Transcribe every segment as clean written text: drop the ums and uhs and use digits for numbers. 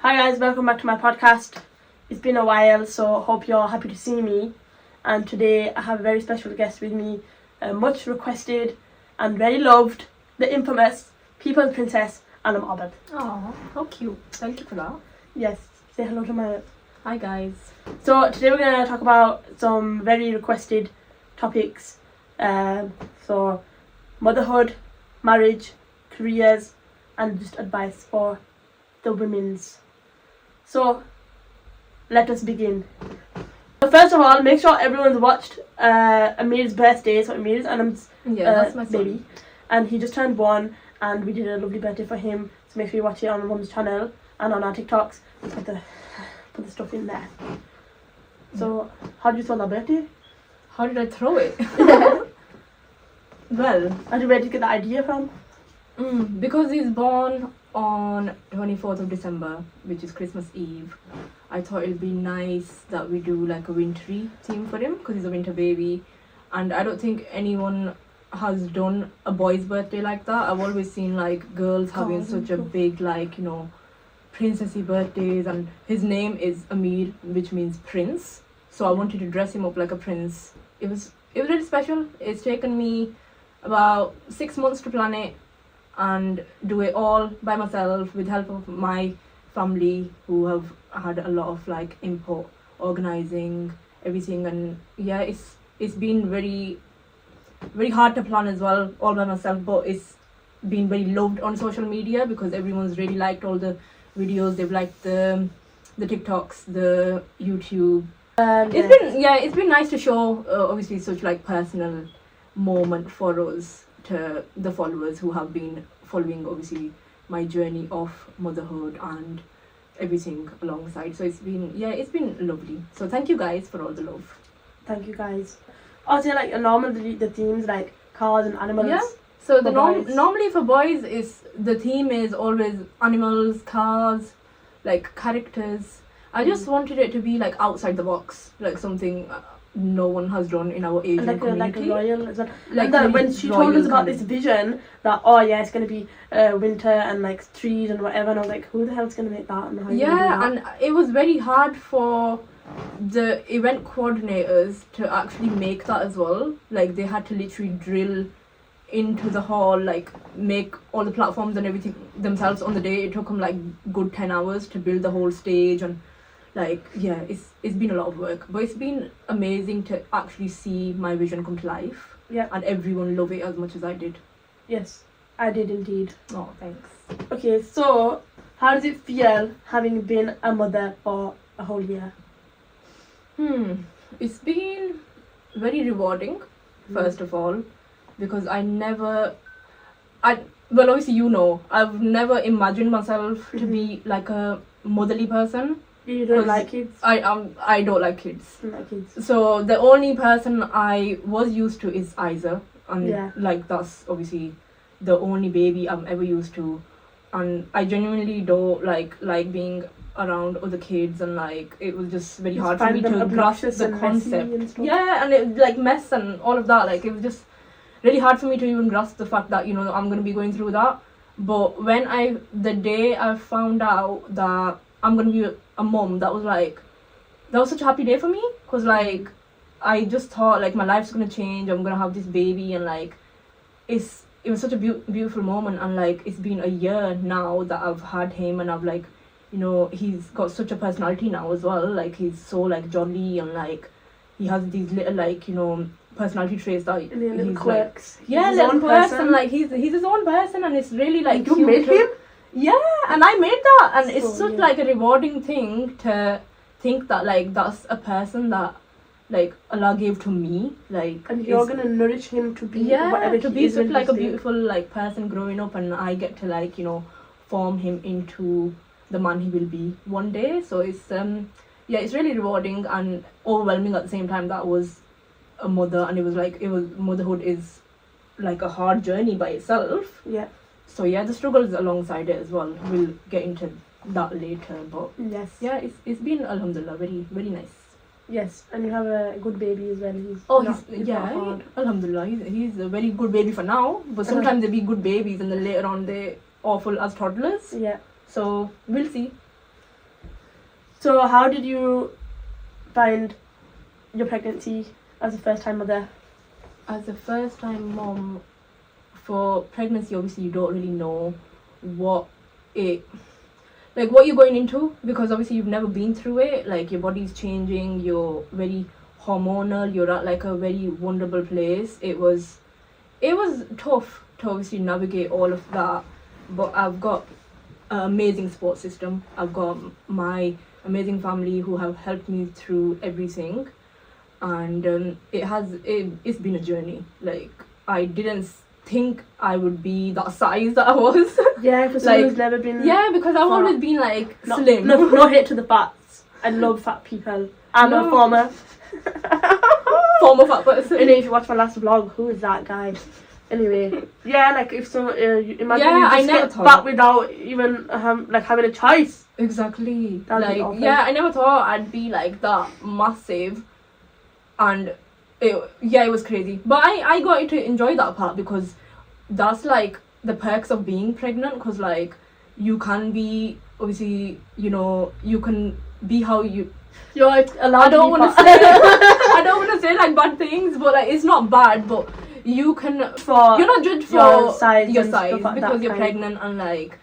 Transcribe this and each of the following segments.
Hi guys, welcome back to my podcast. It's been a while, so hope you're happy to see me. And today I have a very special guest with me, much requested and very loved, the infamous People's Princess, Anam Abad. Oh, how cute. Thank you for that. Yes, say hello to my... Hi guys. So today we're going to talk about some very requested topics. So motherhood, marriage, careers, and just advice for the women's. So let us begin. So first of all, make sure everyone's watched Ameer's birthday. So Ameer's Anam's that's my son. baby, and he just turned 1, and we did a lovely birthday for him. So make sure you watch it on Mum's channel and on our TikToks. Put the stuff in there. So how did you throw that birthday? How did I throw it? Well, Where did you get the idea from? because he's born on 24th of December, which is Christmas Eve, I thought it'd be nice that we do like a wintry theme for him because he's a winter baby, and I don't think anyone has done a boy's birthday like that. I've always seen like girls having such a big princessy birthdays, and his name is Ameer, which means prince. So I wanted to dress him up like a prince. It was really special. It's taken me about 6 months to plan it and do it all by myself with help of my family who have had a lot of like input, organizing everything, and yeah, it's been very hard to plan as well all by myself, but it's been very loved on social media because everyone's really liked all the videos. They've liked the TikToks, the YouTube. It's been nice to show obviously such like personal moment for us to the followers who have been following obviously my journey of motherhood and everything alongside. So it's been lovely. So thank you guys for all the love. Thank you guys. Also, like normally the themes like cars and animals. Yeah. So boys. Normally for boys is the theme is always animals, cars, like characters. I just wanted it to be like outside the box, like something no one has done in our Asian community. Like a royal as well. Like and when she told us about this vision that it's gonna be winter and like trees and whatever, and I was like, who the hell's gonna make that? And how and it was very hard for the event coordinators to actually make that as well. Like they had to literally drill into the hall, like make all the platforms and everything themselves on the day. It took them like good 10 hours to build the whole stage, and it's been a lot of work, but it's been amazing to actually see my vision come to life. Yeah. And everyone love it as much as I did. Yes, I did indeed. Oh, thanks. Okay, so how does it feel having been a mother for a whole year? It's been very rewarding, first of all, because obviously I've never imagined myself to be like a motherly person. You don't like kids? I don't like kids. I don't like kids. So the only person I was used to is Isa, and like that's obviously the only baby I'm ever used to, and I genuinely don't like being around other kids, and like it was just very hard for me to grasp the concept. And it like mess and all of that, like it was just really hard for me to even grasp the fact that I'm gonna be going through that. But the day I found out that I'm gonna be a mom, that was such a happy day for me, because like I just thought like my life's gonna change, I'm gonna have this baby, and like it was such a beautiful moment. And like it's been a year now that I've had him, and I've like he's got such a personality now as well. Like he's so like jolly, and like he has these little like personality traits that he's quirks. Like little quirks, and like he's his own person, and it's really like you made him. Yeah, and I made that, and it's such yeah. like a rewarding thing to think that like that's a person that like Allah gave to me, like, and you're gonna nourish him to be whatever to he be is such like a beautiful like person growing up, and I get to like form him into the man he will be one day. So it's it's really rewarding and overwhelming at the same time. That was a mother, and it was motherhood is like a hard journey by itself. Yeah. So the struggles alongside it as well. We'll get into that later, but it's been alhamdulillah very very nice. Yes, and you have a good baby as well. He's not hard. Alhamdulillah, he's a very good baby for now. But sometimes they be good babies, and then later on they awful as toddlers. Yeah. So we'll see. So how did you find your pregnancy as a first time mother? As a first time mom, for pregnancy, obviously you don't really know what you're going into, because obviously you've never been through it. Like, your body's changing, you're very hormonal, you're at like a very vulnerable place. It was tough to obviously navigate all of that, but I've got an amazing support system. I've got my amazing family who have helped me through everything, and it's been a journey. Like, I didn't think I would be that size that I was. Yeah, because someone who's never been. Yeah, because I've always been like slim. No hate to the fats. I love fat people. I'm a former fat person. And if you watch my last vlog, who is that guy? Anyway, yeah, like if so, imagine you just I never get thought fat without even having a choice. Exactly. That'd be awful. Yeah, I never thought I'd be like that massive, and it was crazy. But I got to enjoy that part, because that's like the perks of being pregnant, because like you can be, obviously, you can be how you're allowed. I don't want to say I don't want to say like bad things, but like it's not bad, but you can you're not judged for your size because you're pregnant. And like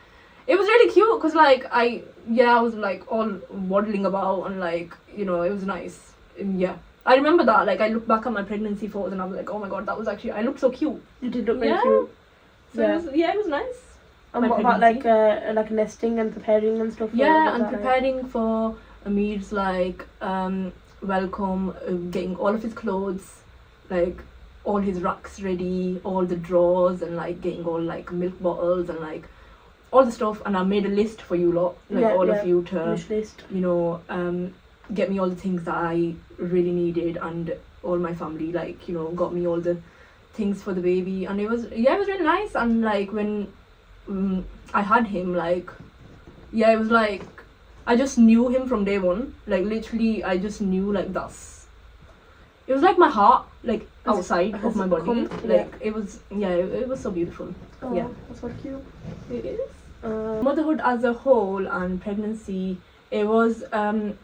it was really cute, because like I was like all waddling about, and like it was nice. And yeah, I remember that. Like, I look back at my pregnancy photos and I was like, oh my god, that was actually, I looked so cute. You did look very cute. So it was nice. And what about like nesting and preparing and stuff? Yeah, and preparing for Ameer's like welcome, getting all of his clothes, like all his racks ready, all the drawers, and like getting all like milk bottles and like all the stuff. And I made a list for you lot, like all of you to wish list. Get me all the things that I really needed, and all my family like got me all the things for the baby. And it was really nice. And like when I had him, like it was like I just knew him from day one. Like, literally I just knew, like, it was like my heart, like, outside of my body. It was so beautiful. Oh, yeah, that's so cute. It is. Motherhood as a whole and pregnancy, it was a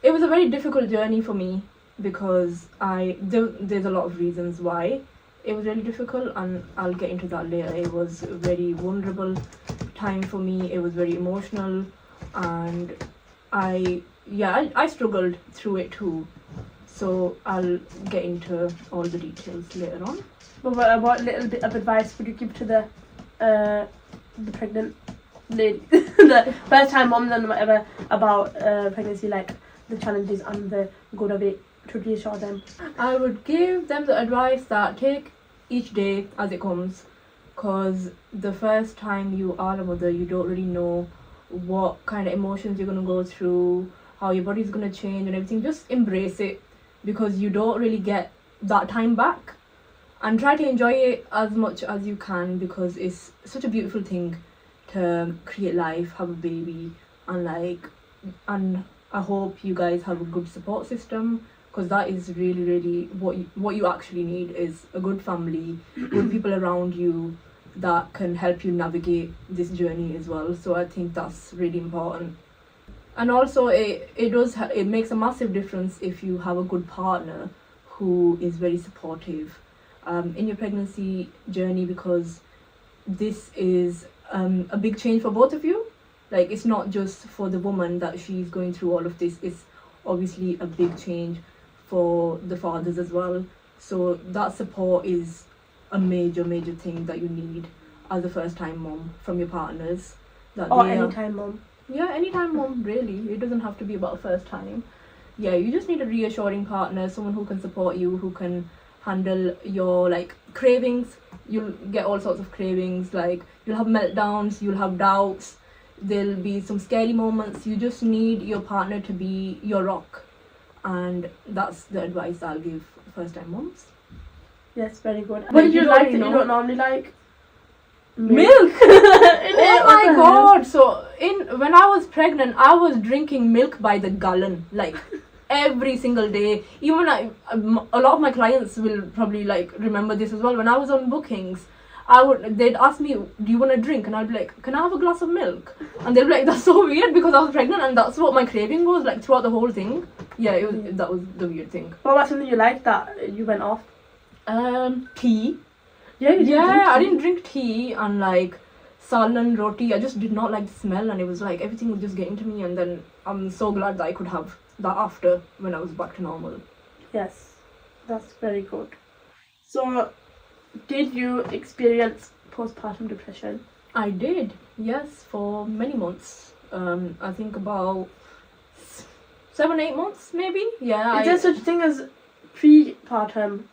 very difficult journey for me, because there's a lot of reasons why it was really difficult, and I'll get into that later. It was a very vulnerable time for me. It was very emotional, and I struggled through it too. So I'll get into all the details later on. But what little bit of advice would you give to the pregnant lady, the first time moms and whatever, about pregnancy, like the challenges and the good of it, to reassure them? I would give them the advice that take each day as it comes, because the first time you are a mother, you don't really know what kind of emotions you're going to go through, how your body's going to change and everything. Just embrace it, because you don't really get that time back, and try to enjoy it as much as you can, because it's such a beautiful thing to create life, have a baby, and I hope you guys have a good support system, because that is really, really what you actually need, is a good family, good people around you that can help you navigate this journey as well. So I think that's really important. And also it makes a massive difference if you have a good partner who is very supportive in your pregnancy journey, because this is a big change for both of you. Like, it's not just for the woman that she's going through all of this, it's obviously a big change for the fathers as well. So that support is a major thing that you need as a first time mom from your partners. Anytime mom. Yeah, anytime mom, really. It doesn't have to be about first time. Yeah, you just need a reassuring partner, someone who can support you, who can handle your like cravings. You'll get all sorts of cravings, like you'll have meltdowns, you'll have doubts, there'll be some scary moments. You just need your partner to be your rock, and that's the advice I'll give first time moms. Yes, very good. What did you like that you don't normally like? Milk. Oh my god. So when I was pregnant, I was drinking milk by the gallon, like every single day. Even a lot of my clients will probably like remember this as well. When I was on bookings, they'd ask me, do you want a drink? And I'd be like, can I have a glass of milk? And they'd be like, that's so weird, because I was pregnant and that's what my craving was, like, throughout the whole thing. Yeah, that was the weird thing. What about something you liked that you went off? Tea. Yeah, you didn't drink tea. I didn't drink tea, and like salan, roti, I just did not like the smell, and it was like everything was just getting to me, and then I'm so glad that I could have that after when I was back to normal. Yes, that's very good. So, did you experience postpartum depression? I did, yes, for many months. I think about 7-8 months, maybe. Yeah. Is there such a thing as prepartum?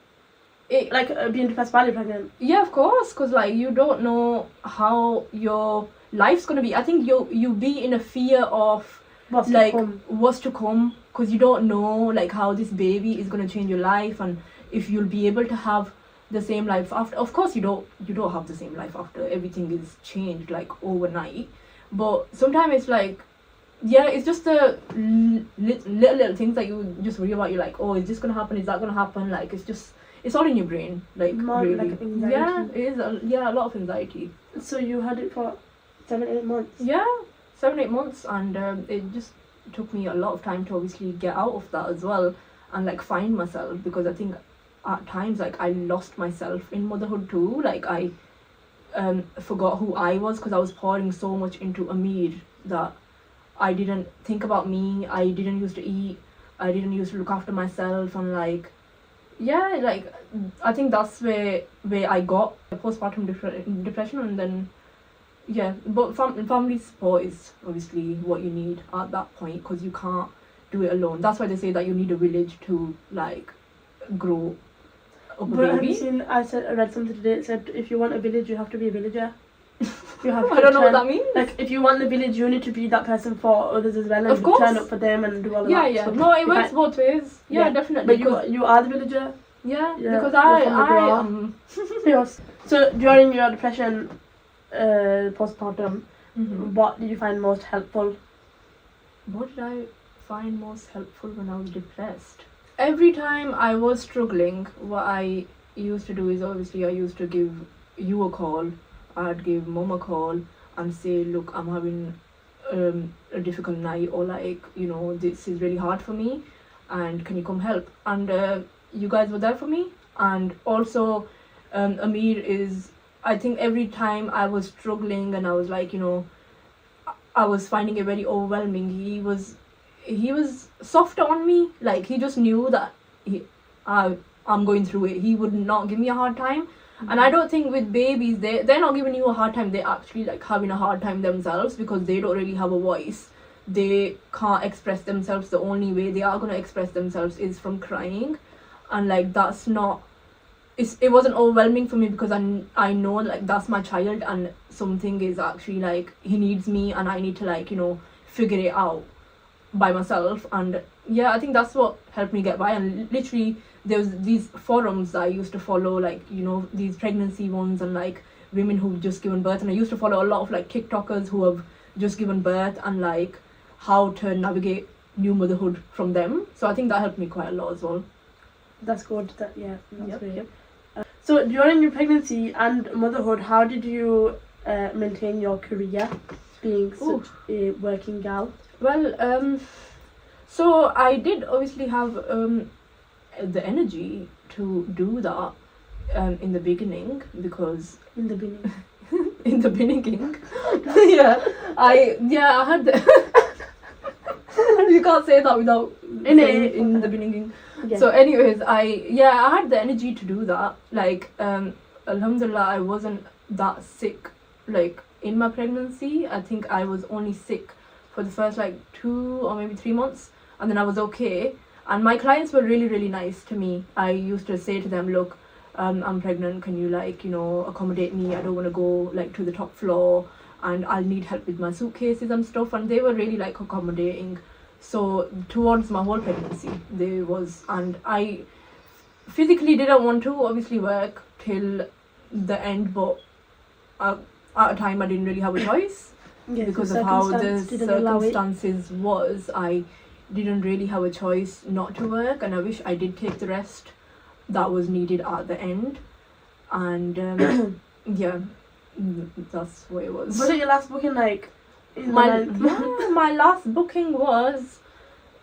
Like being depressed while you're pregnant? Yeah, of course, because like you don't know how your life's gonna be. I think you be in a fear of what's to come, because you don't know like how this baby is gonna change your life, and if you'll be able to have the same life after. Of course, you don't have the same life after. Everything is changed like overnight, but sometimes it's like, yeah, it's just the little things that you just worry about. You're like, oh, is this gonna happen? Is that gonna happen? Like, it's all in your brain, like really. Like anxiety. Yeah, it is. A lot of anxiety. So you had it for 7-8 months. Yeah, 7-8 months, and it just took me a lot of time to obviously get out of that as well, and like find myself, because I think at times like I lost myself in motherhood too. Like I forgot who I was, because I was pouring so much into Ameer that I didn't think about me. I didn't used to eat. I didn't used to look after myself, and like. Yeah, like I think that's where I got postpartum depression, and then yeah, but family support is obviously what you need at that point, because you can't do it alone. That's why they say that you need a village to like grow up a But have you baby. seen? I read something today. It said if you want a village, you have to be a villager. You have to I don't know what that means. Like if you want the village, you need to be that person for others as well, and Of course. turn up for them and do all of that. Yeah. So No, it you works can't- both ways. Yeah, definitely. But you are the villager. Yeah, Yeah, because you're from the I Goa. Yes. So during your depression, postpartum, what did you find most helpful? What did I find most helpful when I was depressed? Every time I was struggling, what I used to do is obviously I used to give you a call. I'd give mom a call and say, look, I'm having a difficult night, or like, you know, this is really hard for me, and can you come help? And you guys were there for me. And also Ameer is, I think every time I was struggling and I was like, you know, I was finding it very overwhelming, he was softer on me. Like he just knew that I'm going through it. He would not give me a hard time. And I don't think with babies, they're not giving you a hard time, they're actually like having a hard time themselves, because they don't really have a voice. They can't express themselves. The only way they are going to express themselves is from crying. And like that's not, it wasn't overwhelming for me, because I know like that's my child, and something is actually like he needs me, and I need to like, you know, figure it out by myself. And yeah, I think that's what helped me get by. And literally there was these forums that I used to follow, like, you know, these pregnancy ones, and like women who've just given birth, and I used to follow a lot of like TikTokers who have just given birth, and like how to navigate new motherhood from them. So I think that helped me quite a lot as well. That's good. That's Yep, great. yep. So during your pregnancy and motherhood, how did you maintain your career, being such a working gal? Well, so I did obviously have the energy to do that in the beginning, because In the beginning. in the beginning, I had the you can't say that without saying in the beginning. Yeah. So anyways, I had the energy to do that. Like alhamdulillah, I wasn't that sick like in my pregnancy. I think I was only sick for the first like 2 or maybe 3 months, and then I was okay. And my clients were really, really nice to me. I used to say to them, look, I'm pregnant, can you like, you know, accommodate me? I don't want to go like to the top floor, and I'll need help with my suitcases and stuff. And they were really like accommodating. So towards my whole pregnancy, there was, and I physically didn't want to obviously work till the end, but at a time I didn't really have a choice. Yes, because the of how the circumstance didn't allow it. circumstances was. I didn't really have a choice not to work, and I wish I did take the rest that was needed at the end. And yeah, that's what it was. Was it your last booking like in my the ninth? yeah, my last booking was,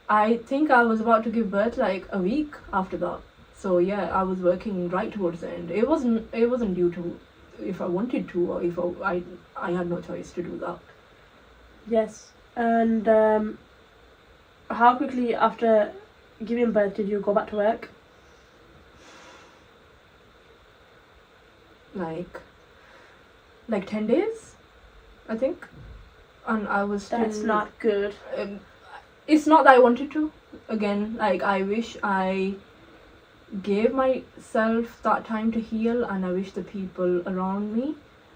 I think I was about to give birth like a week after that. So yeah, I was working right towards the end. It wasn't due to if I wanted to or if I had no choice to do that. Yes. And how quickly after giving birth did you go back to work? Like 10 days, I think. And I was still... That's not good. It's not that I wanted to. Again, like, I wish I gave myself that time to heal, and I wish the people around me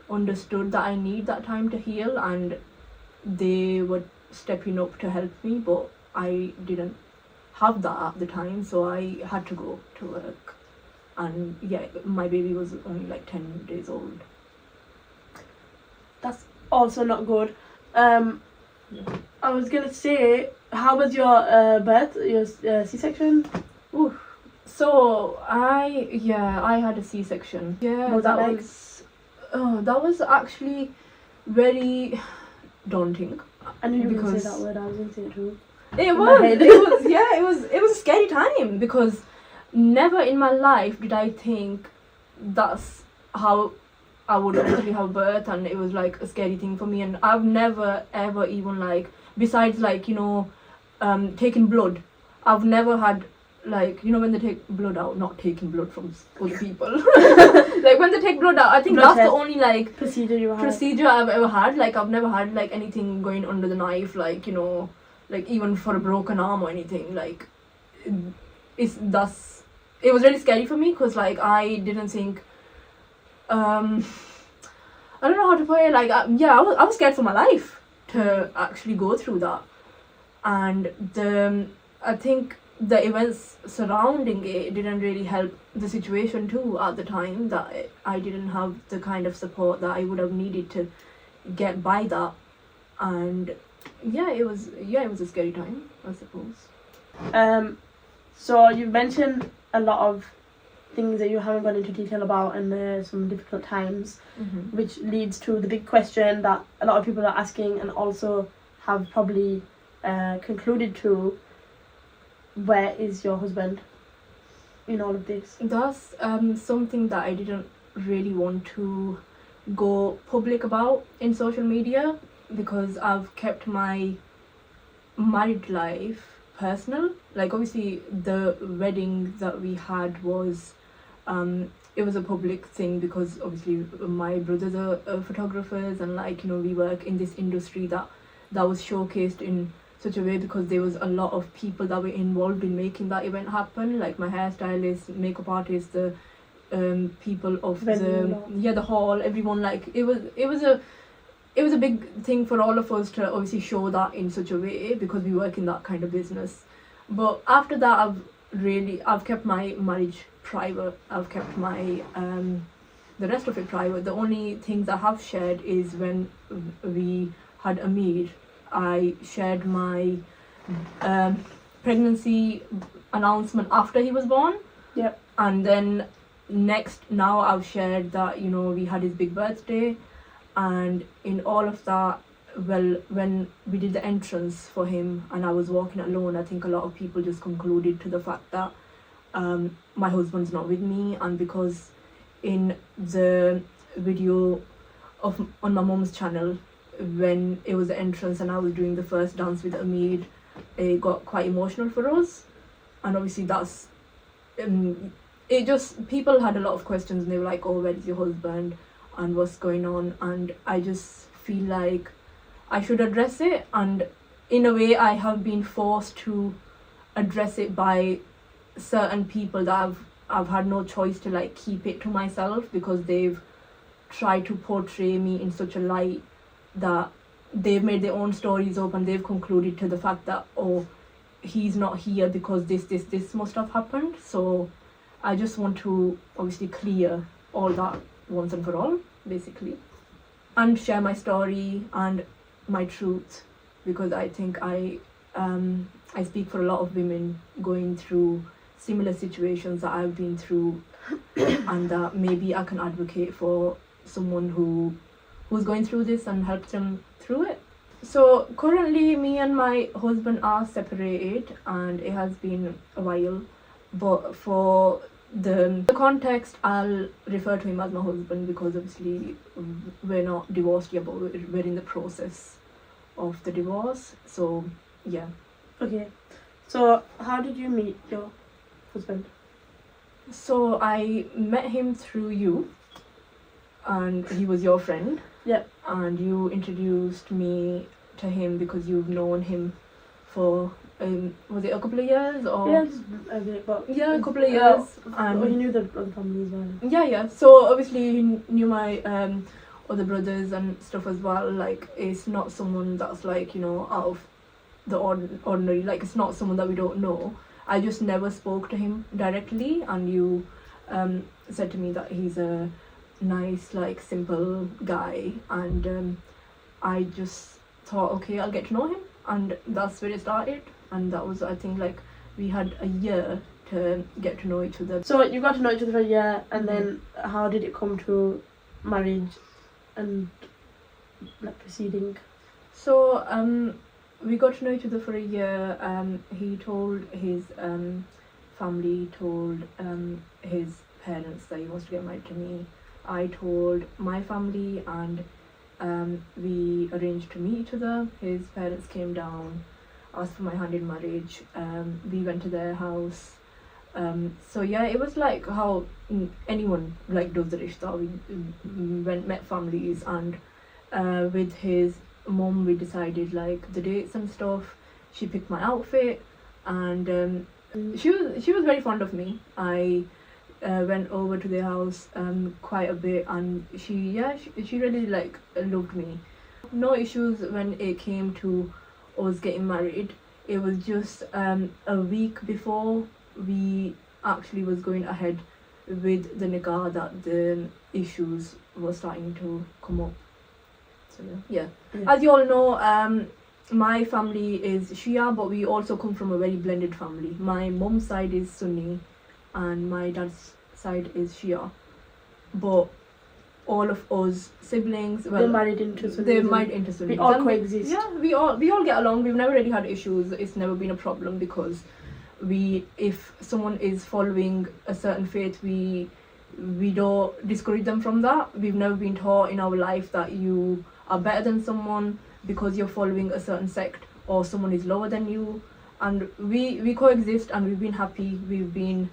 understood that I need that time to heal, and they were stepping up to help me, but I didn't have that at the time, so I had to go to work. And yeah, my baby was only like 10 days old. That's also not good. I was gonna say, how was your birth, your C-section? Ooh. So I had a C-section. Yeah, What was that like? That was actually very daunting. I knew you were gonna Because say that word. I was gonna say it too. It my head. it was a scary time, because never in my life did I think that's how I would actually have birth, and it was like a scary thing for me. And I've never ever even like, besides like, you know, taking blood, I've never had, like, you know, when they take blood out, not taking blood from other people, like when they take blood out, I think Blood that's test. the only like procedure I've ever had. Like, I've never had like anything going under the knife, like, you know, like even for a broken arm or anything. Like, it was really scary for me, because like I didn't think, I don't know how to put it, like, I was scared for my life to actually go through that. And I think the events surrounding it didn't really help the situation too at the time, that I didn't have the kind of support that I would have needed to get by that. And it was a scary time, I suppose. So you've mentioned a lot of things that you haven't gone into detail about, and some difficult times, which leads to the big question that a lot of people are asking, and also have probably concluded to: where is your husband in all of this? That's something that I didn't really want to go public about in social media, because I've kept my married life personal. Like, obviously the wedding that we had was it was a public thing, because obviously my brothers are photographers, and like, you know, we work in this industry that was showcased in such a way, because there was a lot of people that were involved in making that event happen, like my hairstylist, makeup artist, the people of the hall, everyone. Like, it was a big thing for all of us to obviously show that in such a way, because we work in that kind of business. But after that, I've kept my marriage private. I've kept my the rest of it private. The only things I have shared is when we had Ameer, I shared my pregnancy announcement after he was born. Yep. And then now I've shared that, you know, we had his big birthday, and in all of that, well, when we did the entrance for him and I was walking alone, I think a lot of people just concluded to the fact that my husband's not with me. And because in the video on my mom's channel, when it was the entrance and I was doing the first dance with Ameer, it got quite emotional for us. And obviously that's it just, people had a lot of questions, and they were like, oh, where is your husband and what's going on? And I just feel like I should address it, and in a way I have been forced to address it by certain people that I've had no choice to like keep it to myself, because they've tried to portray me in such a light that they've made their own stories up, and they've concluded to the fact that, oh, he's not here because this must have happened. So I just want to obviously clear all that once and for all, basically, and share my story and my truth, because I think I speak for a lot of women going through similar situations that I've been through, and that maybe I can advocate for someone who's going through this and help them through it. So currently me and my husband are separated and it has been a while, but for the context I'll refer to him as my husband because obviously we're not divorced yet, but we're in the process of the divorce. So yeah. Okay. So how did you meet your husband? So I met him through you, and he was your friend. Yep. And you introduced me to him because you've known him for was it a couple of years or? Yeah, just a bit, but Yeah, a couple of years. you knew the other family as well. Yeah. So obviously he knew my other brothers and stuff as well. Like, it's not someone that's like, you know, out of the ordinary. Like, it's not someone that we don't know. I just never spoke to him directly, and you said to me that he's a nice, like, simple guy, and I just thought, okay, I'll get to know him, and that's where it started. And that was, I think, like, we had a year to get to know each other. So you got to know each other for a year, and then how did it come to marriage and like proceeding? So we got to know each other for a year. He told his family, told his parents that he wants to get married to me. I told my family, and we arranged to meet each other. His parents came down, asked for my hand in marriage. We went to their house. So yeah, it was like how anyone like does the rishta. We went, met families, and with his mom we decided like the dates and stuff. She picked my outfit, and she was very fond of me. I went over to their house quite a bit, and she really like loved me. No issues when it came to us getting married. It was just a week before we actually was going ahead with the nikkah that the issues were starting to come up. So yeah. As you all know, my family is Shia, but we also come from a very blended family. My mom's side is Sunni and my dad's side is Shia, but all of us siblings, well, they're married into Sunnis. They're married into Sunnis. We all coexist. Yeah, we all get along. We've never really had issues. It's never been a problem because if someone is following a certain faith, we don't discourage them from that. We've never been taught in our life that you are better than someone because you're following a certain sect, or someone is lower than you. And we coexist, and we've been happy. We've been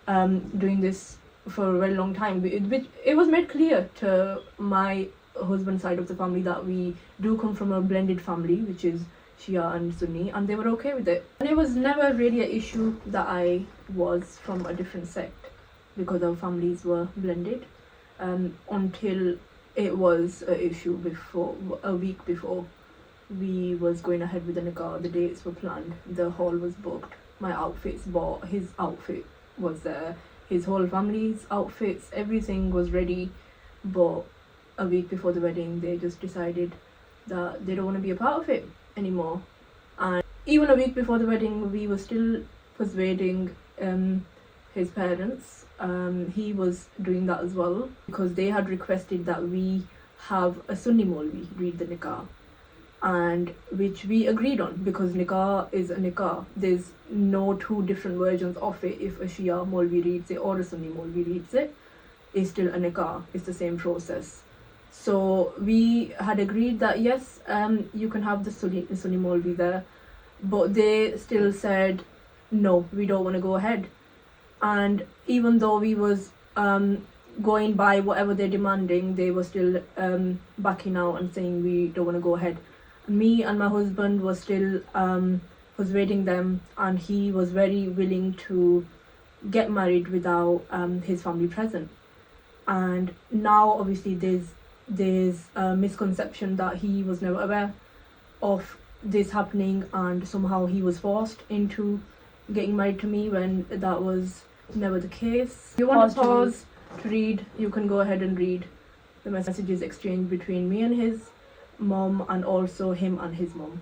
doing this for a very long time. It was made clear to my husband's side of the family that we do come from a blended family, which is Shia and Sunni, and they were okay with it. And it was never really an issue that I was from a different sect because our families were blended, until it was an issue a week before we was going ahead with the nikkah. The dates were planned, the hall was booked, my outfits bought, his outfit was there, his whole family's outfits, everything was ready. But a week before the wedding, they just decided that they don't want to be a part of it anymore. And even a week before the wedding, we were still persuading his parents. He was doing that as well because they had requested that we have a Sunni Maulvi read the nikkah, and which we agreed on because nikkah is a nikkah. There's no two different versions of it. If a Shia Maulvi reads it or a Sunni Maulvi reads it, it's still a nikkah. It's the same process. So we had agreed that yes, you can have the Sunni Maulvi there, but they still said no, we don't want to go ahead. And even though we was going by whatever they're demanding, they were still backing out and saying we don't want to go ahead. Me and my husband was still persuading them, and he was very willing to get married without his family present. And now obviously there's a misconception that he was never aware of this happening, and somehow he was forced into getting married to me when that was never the case. If you want to pause to read, you can go ahead and read the messages exchanged between me and his mom, and also him and his mom.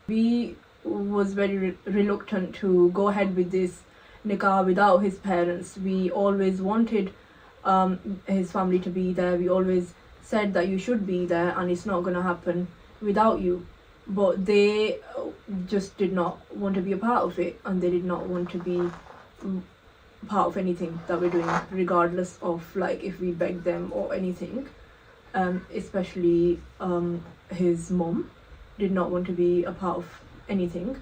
We was very reluctant to go ahead with this nikkah without his parents. We always wanted his family to be there. We always said that you should be there and it's not going to happen without you. But they just did not want to be a part of it, and they did not want to be part of anything that we're doing, regardless of like if we begged them or anything. Especially his mom did not want to be a part of anything,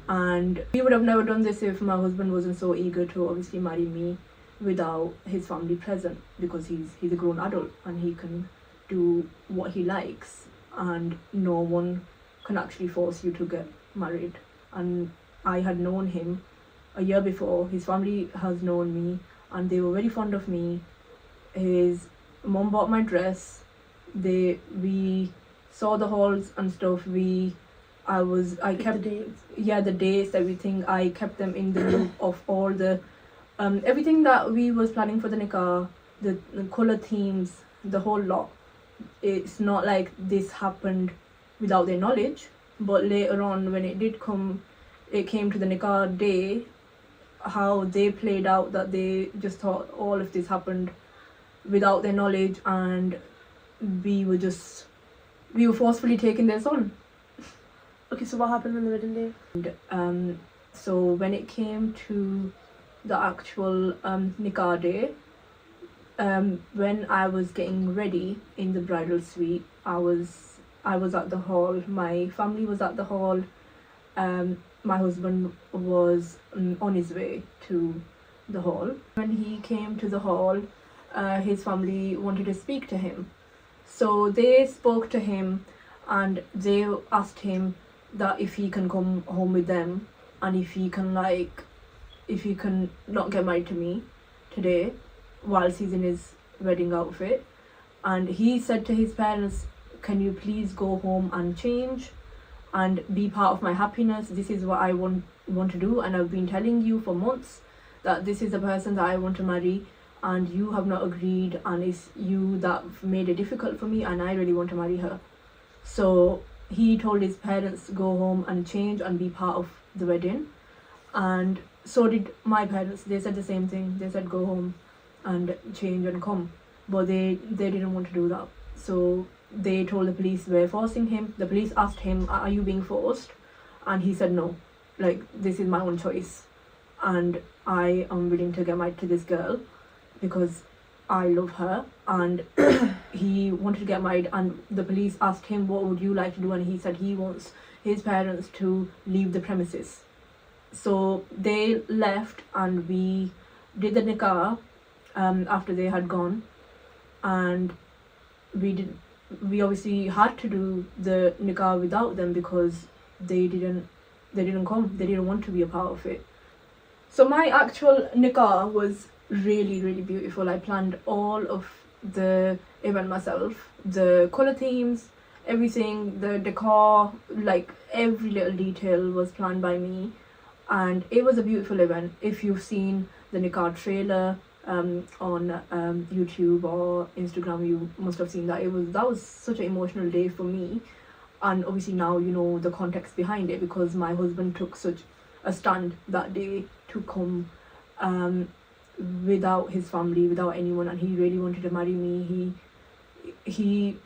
and we would have never done this if my husband wasn't so eager to obviously marry me without his family present, because he's a grown adult and he can do what he likes, and no one can actually force you to get married. And I had known him a year before, his family has known me, and they were very fond of me. His mom bought my dress, we saw the halls and stuff, I kept the dates. the dates, everything. I kept them in the loop of all the everything that we was planning for the nikkah, the color themes, the whole lot. It's not like this happened without their knowledge, but later on when it came to the nikkah day, how they played out, that they just thought all of this happened without their knowledge, and we were forcefully taking their son. Okay, so what happened on the wedding day? And so when it came to the actual nikkah day, when I was getting ready in the bridal suite, I was at the hall, my family was at the hall, my husband was on his way to the hall. When he came to the hall, his family wanted to speak to him. So they spoke to him and they asked him that if he can come home with them, and if he can not get married to me today whilst he's in his wedding outfit. And he said to his parents, can you please go home and change and be part of my happiness? This is what I want to do, and I've been telling you for months that this is the person that I want to marry, and you have not agreed, and it's you that made it difficult for me, and I really want to marry her. So he told his parents go home and change and be part of the wedding, and so did my parents. They said the same thing. They said go home and change and come, but they didn't want to do that. So they told the police we're forcing him. The police asked him, are you being forced? And he said no, like this is my own choice, and I am willing to get married to this girl because I love her. And he wanted to get married, and the police asked him what would you like to do, and he said he wants his parents to leave the premises. So they left and we did the nikkah after they had gone, and we obviously had to do the nikkah without them because they didn't come, they didn't want to be a part of it. So my actual nikkah was really, really beautiful. I planned all of the event myself, the color themes, everything, the decor, like every little detail was planned by me, and it was a beautiful event. If you've seen the nikkah trailer on YouTube or Instagram, you must have seen that. That was such an emotional day for me, and obviously now you know the context behind it, because my husband took such a stand that day to come without his family, without anyone, and he really wanted to marry me. He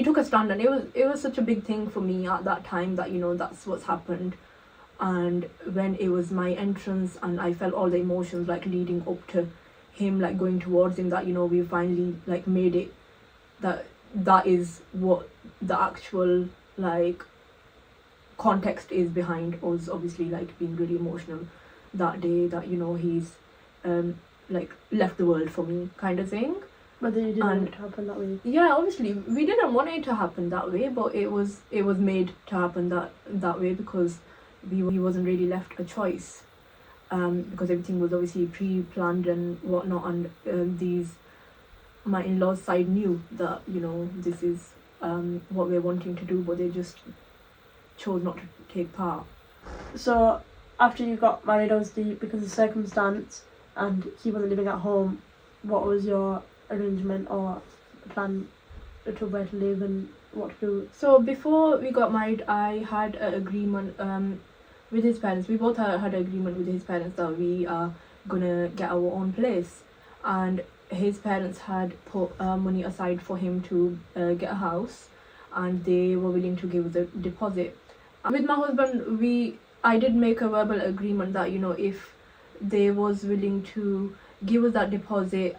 took a stand, and it was such a big thing for me at that time that, you know, that's what's happened. And when it was my entrance and I felt all the emotions like leading up to him, like going towards him, that, you know, we finally like made it, that is what the actual like context is behind us obviously like being really emotional that day, that, you know, he's like left the world for me kind of thing. But then you didn't want it to happen that way. Yeah, obviously we didn't want it to happen that way, but it was made to happen that way because he wasn't really left a choice, because everything was obviously pre-planned and whatnot, and my in-laws side knew that, you know, this is what we're wanting to do, but they just chose not to take part. So after you got married, obviously because of circumstance and he wasn't living at home, what was your arrangement or plan to where to live and what to do? So before we got married, I had an agreement with his parents. We both had an agreement with his parents that we are gonna get our own place, and his parents had put money aside for him to get a house, and they were willing to give the deposit. With my husband, I did make a verbal agreement that, you know, if they was willing to give us that deposit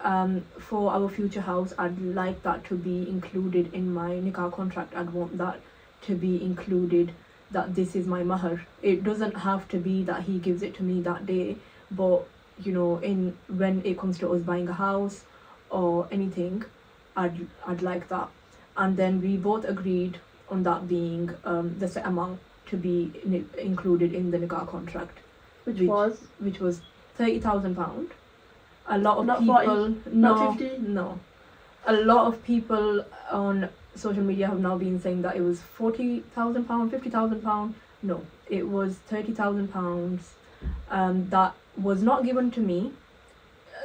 for our future house, I'd like that to be included in my nikkah contract. I'd want that to be included, that this is my mehr. It doesn't have to be that he gives it to me that day, but you know, when it comes to us buying a house or anything, I'd like that. And then we both agreed on that being the set amount to be included in the nikkah contract, Which was? £30,000. A lot of Not people 40? Not 50? no. A lot of people on social media have now been saying that it was £40,000, £50,000. No, it was £30,000 that was not given to me,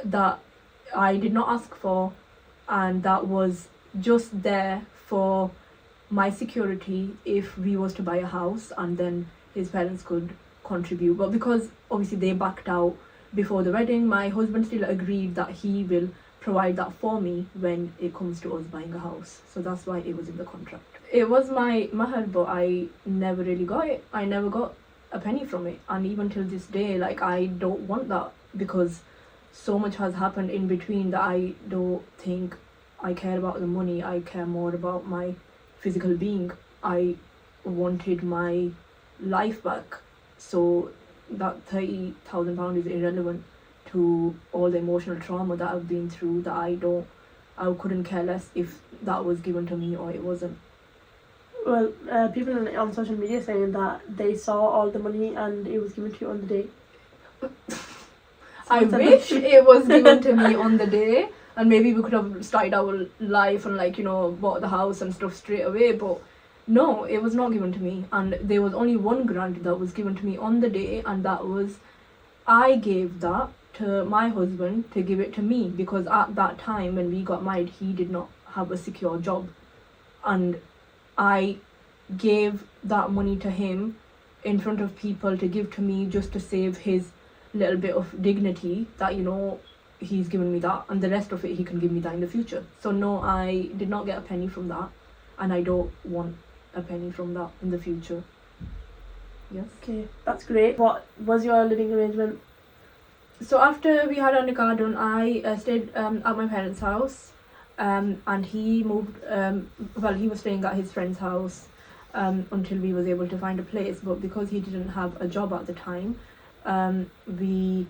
that I did not ask for, and that was just there for my security if we was to buy a house, and then his parents could contribute. But because obviously they backed out before the wedding, my husband still agreed that he will provide that for me when it comes to us buying a house. So that's why it was in the contract. It was my mehr, but I never really got it. I never got a penny from it, and even till this day, like, I don't want that, because so much has happened in between that I don't think I care about the money. I care more about my physical being. I wanted my life back, so that £30,000 is irrelevant to all the emotional trauma that I've been through, that I couldn't care less if that was given to me or it wasn't. Well, people on social media saying that they saw all the money and it was given to you on the day. I wish it was given to me on the day, and maybe we could have started our life and, like, you know, bought the house and stuff straight away, but no, it was not given to me. And there was only £1,000 that was given to me on the day, and that was, I gave that to my husband to give it to me, because at that time when we got married, he did not have a secure job, and I gave that money to him in front of people to give to me, just to save his little bit of dignity, that, you know, he's given me that, and the rest of it he can give me that in the future. So no, I did not get a penny from that, and I don't want a penny from that in the future. Yes. Okay, that's great. What was your living arrangement? So after we had our nikkah done, I stayed at my parents' house, and he moved, he was staying at his friend's house until we was able to find a place. But because he didn't have a job at the time, we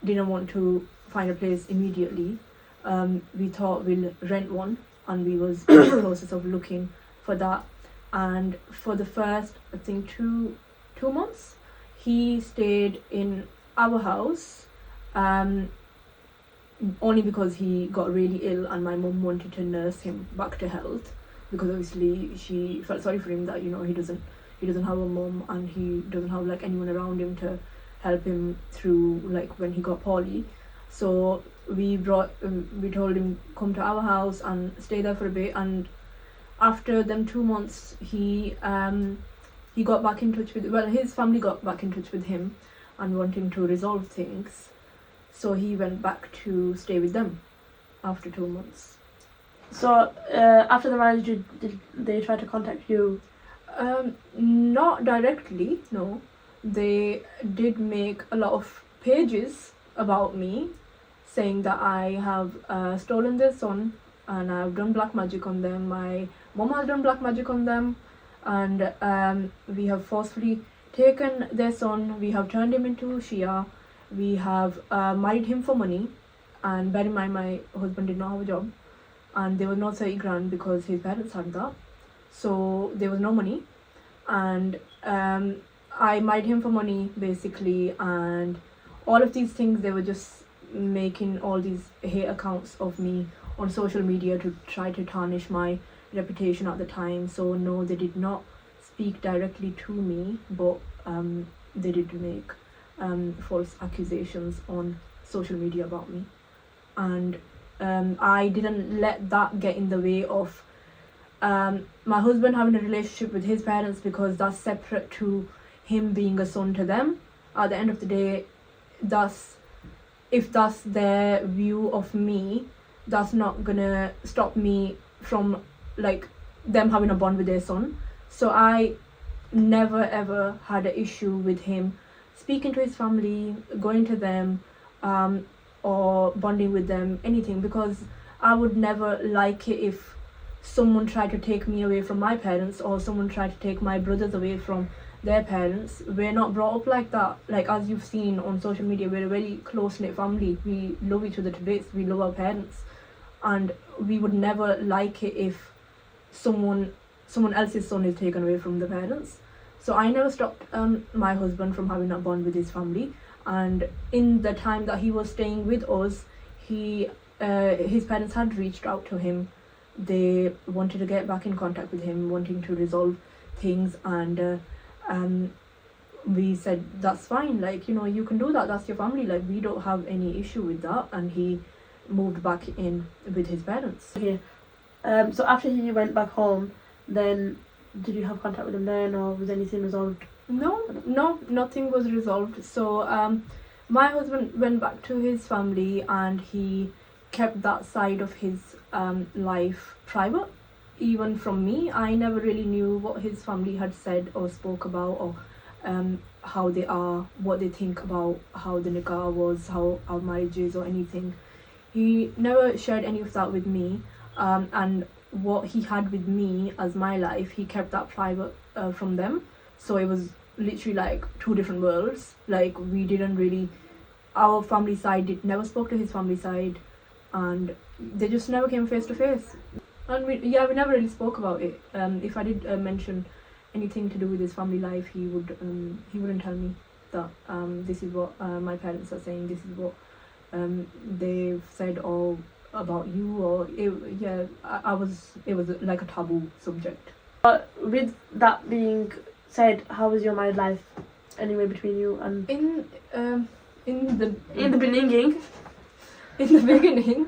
didn't want to find a place immediately. We thought we'll rent one, and we was in the process of looking for that. And for the first, I think, two months, he stayed in our house, only because he got really ill and my mum wanted to nurse him back to health, because obviously she felt sorry for him that, you know, he doesn't have a mum, and he doesn't have, like, anyone around him to help him through, like, when he got poorly. So we told him, come to our house and stay there for a bit. And after them 2 months, he got back in touch with, his family got back in touch with him and wanting to resolve things. So he went back to stay with them after 2 months. So after the marriage, did they try to contact you? Not directly, no. They did make a lot of pages about me, saying that I have stolen their son and I've done black magic on them. My mom has done black magic on them, and we have forcefully taken their son. We have turned him into Shia. We have married him for money, and bear in mind, my husband did not have a job, and there was no 30 grand because his parents had that, so there was no money. And I married him for money, basically, and all of these things, they were just making all these hate accounts of me on social media to try to tarnish my reputation at the time. So no, they did not speak directly to me, but they did make false accusations on social media about me. And I didn't let that get in the way of my husband having a relationship with his parents, because that's separate to him being a son to them. At the end of the day, if that's their view of me, that's not gonna stop me from like them having a bond with their son. So I never ever had an issue with him speaking to his family, going to them, or bonding with them, anything, because I would never like it if someone tried to take me away from my parents, or someone tried to take my brothers away from their parents. We're not brought up like that. Like, as you've seen on social media, we're a very close-knit family. We love each other to bits. We love our parents, and we would never like it if someone else's son is taken away from the parents. So I never stopped my husband from having a bond with his family. And in the time that he was staying with us, his parents had reached out to him. They wanted to get back in contact with him, wanting to resolve things, and we said, that's fine, like, you can do that, that's your family, like, we don't have any issue with that. And he moved back in with his parents. Okay. So after he went back home, then did you have contact with him then, or was anything resolved? No, nothing was resolved. So my husband went back to his family, and he kept that side of his life private. Even from me, I never really knew what his family had said or spoke about, or how they are, what they think about how the nikkah was, how our marriage is, or anything. He never shared any of that with me, and what he had with me as my life, he kept that private from them. So it was literally like two different worlds. Like, we didn't really, our family side never spoke to his family side, and they just never came face to face. And we never really spoke about it. If I did mention anything to do with his family life, he wouldn't tell me that this is what my parents are saying, this is what they've said all about you, or it was like a taboo subject. But with that being said, how was your married life anyway between you and in the beginning? In the beginning,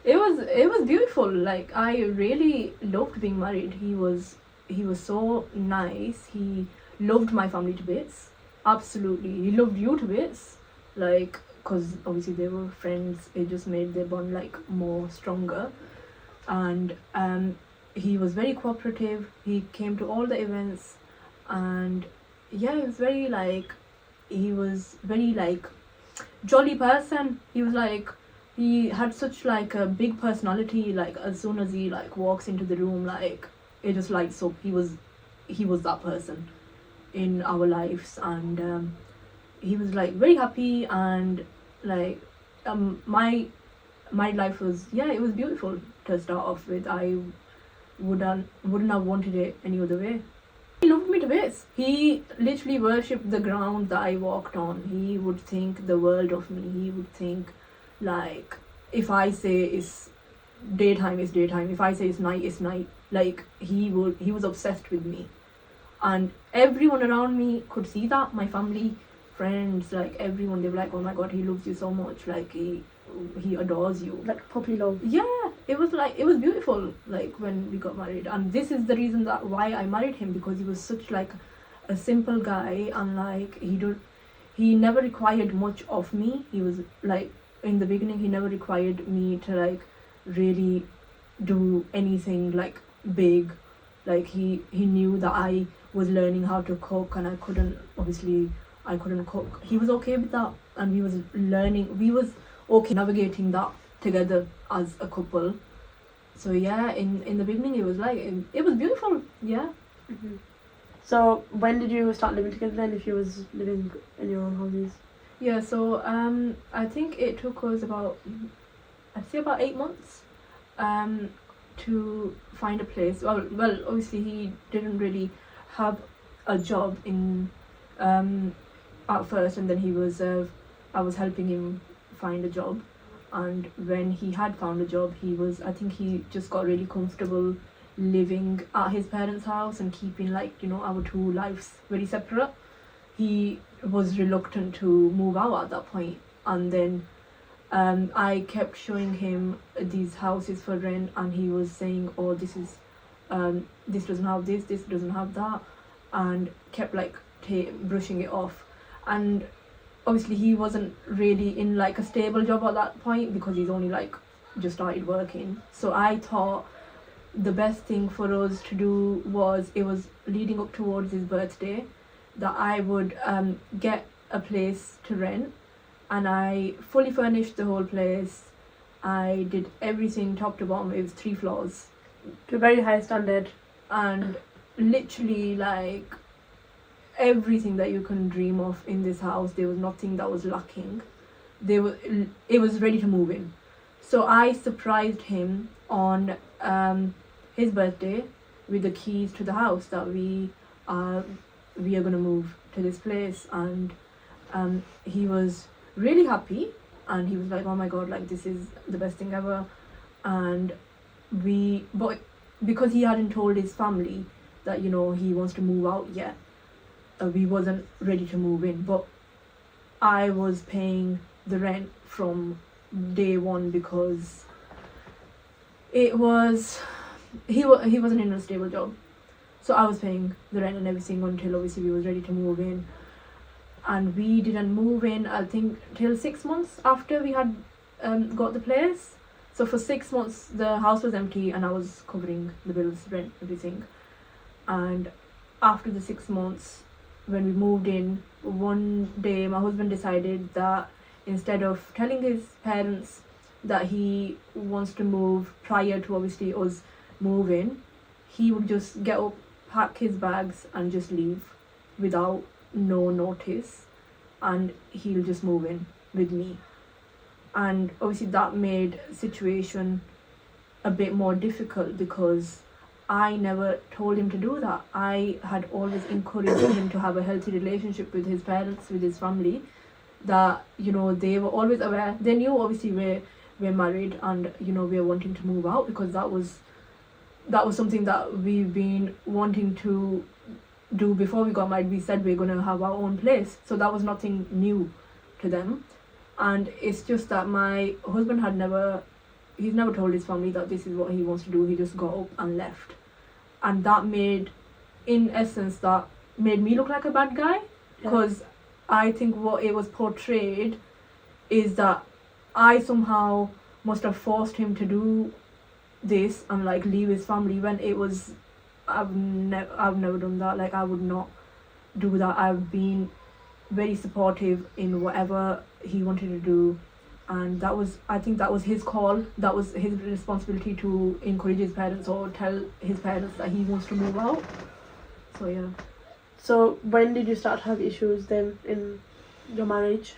it was beautiful. Like, I really loved being married. He was so nice. He loved my family to bits. Absolutely, he loved you to bits. Like, because obviously they were friends. It just made their bond like more stronger. And he was very cooperative. He came to all the events, and yeah, he was very jolly person. He had such like a big personality. Like, as soon as he like walks into the room, like, it just lights up. He was that person in our lives, and he was like very happy, and like my life was, it was beautiful to start off with. I wouldn't have wanted it any other way. He loved me to bits. He literally worshipped the ground that I walked on. He would think the world of me. He would think, like, if I say it's daytime, it's daytime. If I say it's night, it's night. Like, he was obsessed with me. And everyone around me could see that. My family, friends, like, everyone, they were like, oh my god, he loves you so much. Like, he adores you. Like puppy love. Yeah, it was beautiful, like, when we got married. And this is the reason that why I married him, because he was such like a simple guy, and like, he never required much of me. He was like, in the beginning, he never required me to like really do anything like big. Like, he knew that I was learning how to cook, and I couldn't cook. He was okay with that, and we was okay navigating that together as a couple. So yeah, in the beginning, it was like, it was beautiful. Yeah. Mm-hmm. So when did you start living together then, if you was living in your own houses? Yeah, so I think it took us about 8 months to find a place. Well, obviously he didn't really have a job in at first, and then I was helping him find a job. And when he had found a job, I think he just got really comfortable living at his parents' house and keeping, like, our two lives very separate. He was reluctant to move out at that point, and then I kept showing him these houses for rent, and he was saying, oh, this doesn't have this doesn't have that, and kept like brushing it off. And obviously he wasn't really in like a stable job at that point, because he's only like just started working. So I thought the best thing for us to do was, it was leading up towards his birthday, that I would get a place to rent, and I fully furnished the whole place. I did everything top to bottom. It was 3 floors. To a very high standard. And literally, like, everything that you can dream of in this house, there was nothing that was lacking. It was ready to move in. So I surprised him on his birthday with the keys to the house, that we are gonna move to this place. And he was really happy, and he was like, oh my god, like, this is the best thing ever. And but because he hadn't told his family that, you know, he wants to move out yet, we wasn't ready to move in. But I was paying the rent from day one, because it was he wasn't in a stable job, so I was paying the rent and everything until obviously we was ready to move in. And we didn't move in, I think, till 6 months after we had got the place. So for 6 months the house was empty, and I was covering the bills, rent, everything. And after the 6 months, when we moved in, one day my husband decided that instead of telling his parents that he wants to move prior to obviously us moving, he would just get up, pack his bags and just leave without no notice, and he'll just move in with me. And obviously that made situation a bit more difficult, because I never told him to do that. I had always encouraged him to have a healthy relationship with his parents, with his family, that, you know, they were always aware. They knew obviously we're married, and, you know, we're wanting to move out, because that was something that we've been wanting to do before we got married. We said we're going to have our own place, so that was nothing new to them. And it's just that my husband he's never told his family that this is what he wants to do. He just got up and left, and that made me look like a bad guy, because I think what it was portrayed is that I somehow must have forced him to do this and, like, leave his family, when it was I've never done that. Like, I would not do that. I've been very supportive in whatever he wanted to do, and I think that was his call. That was his responsibility to encourage his parents or tell his parents that he wants to move out. So yeah. So when did you start to have issues then in your marriage?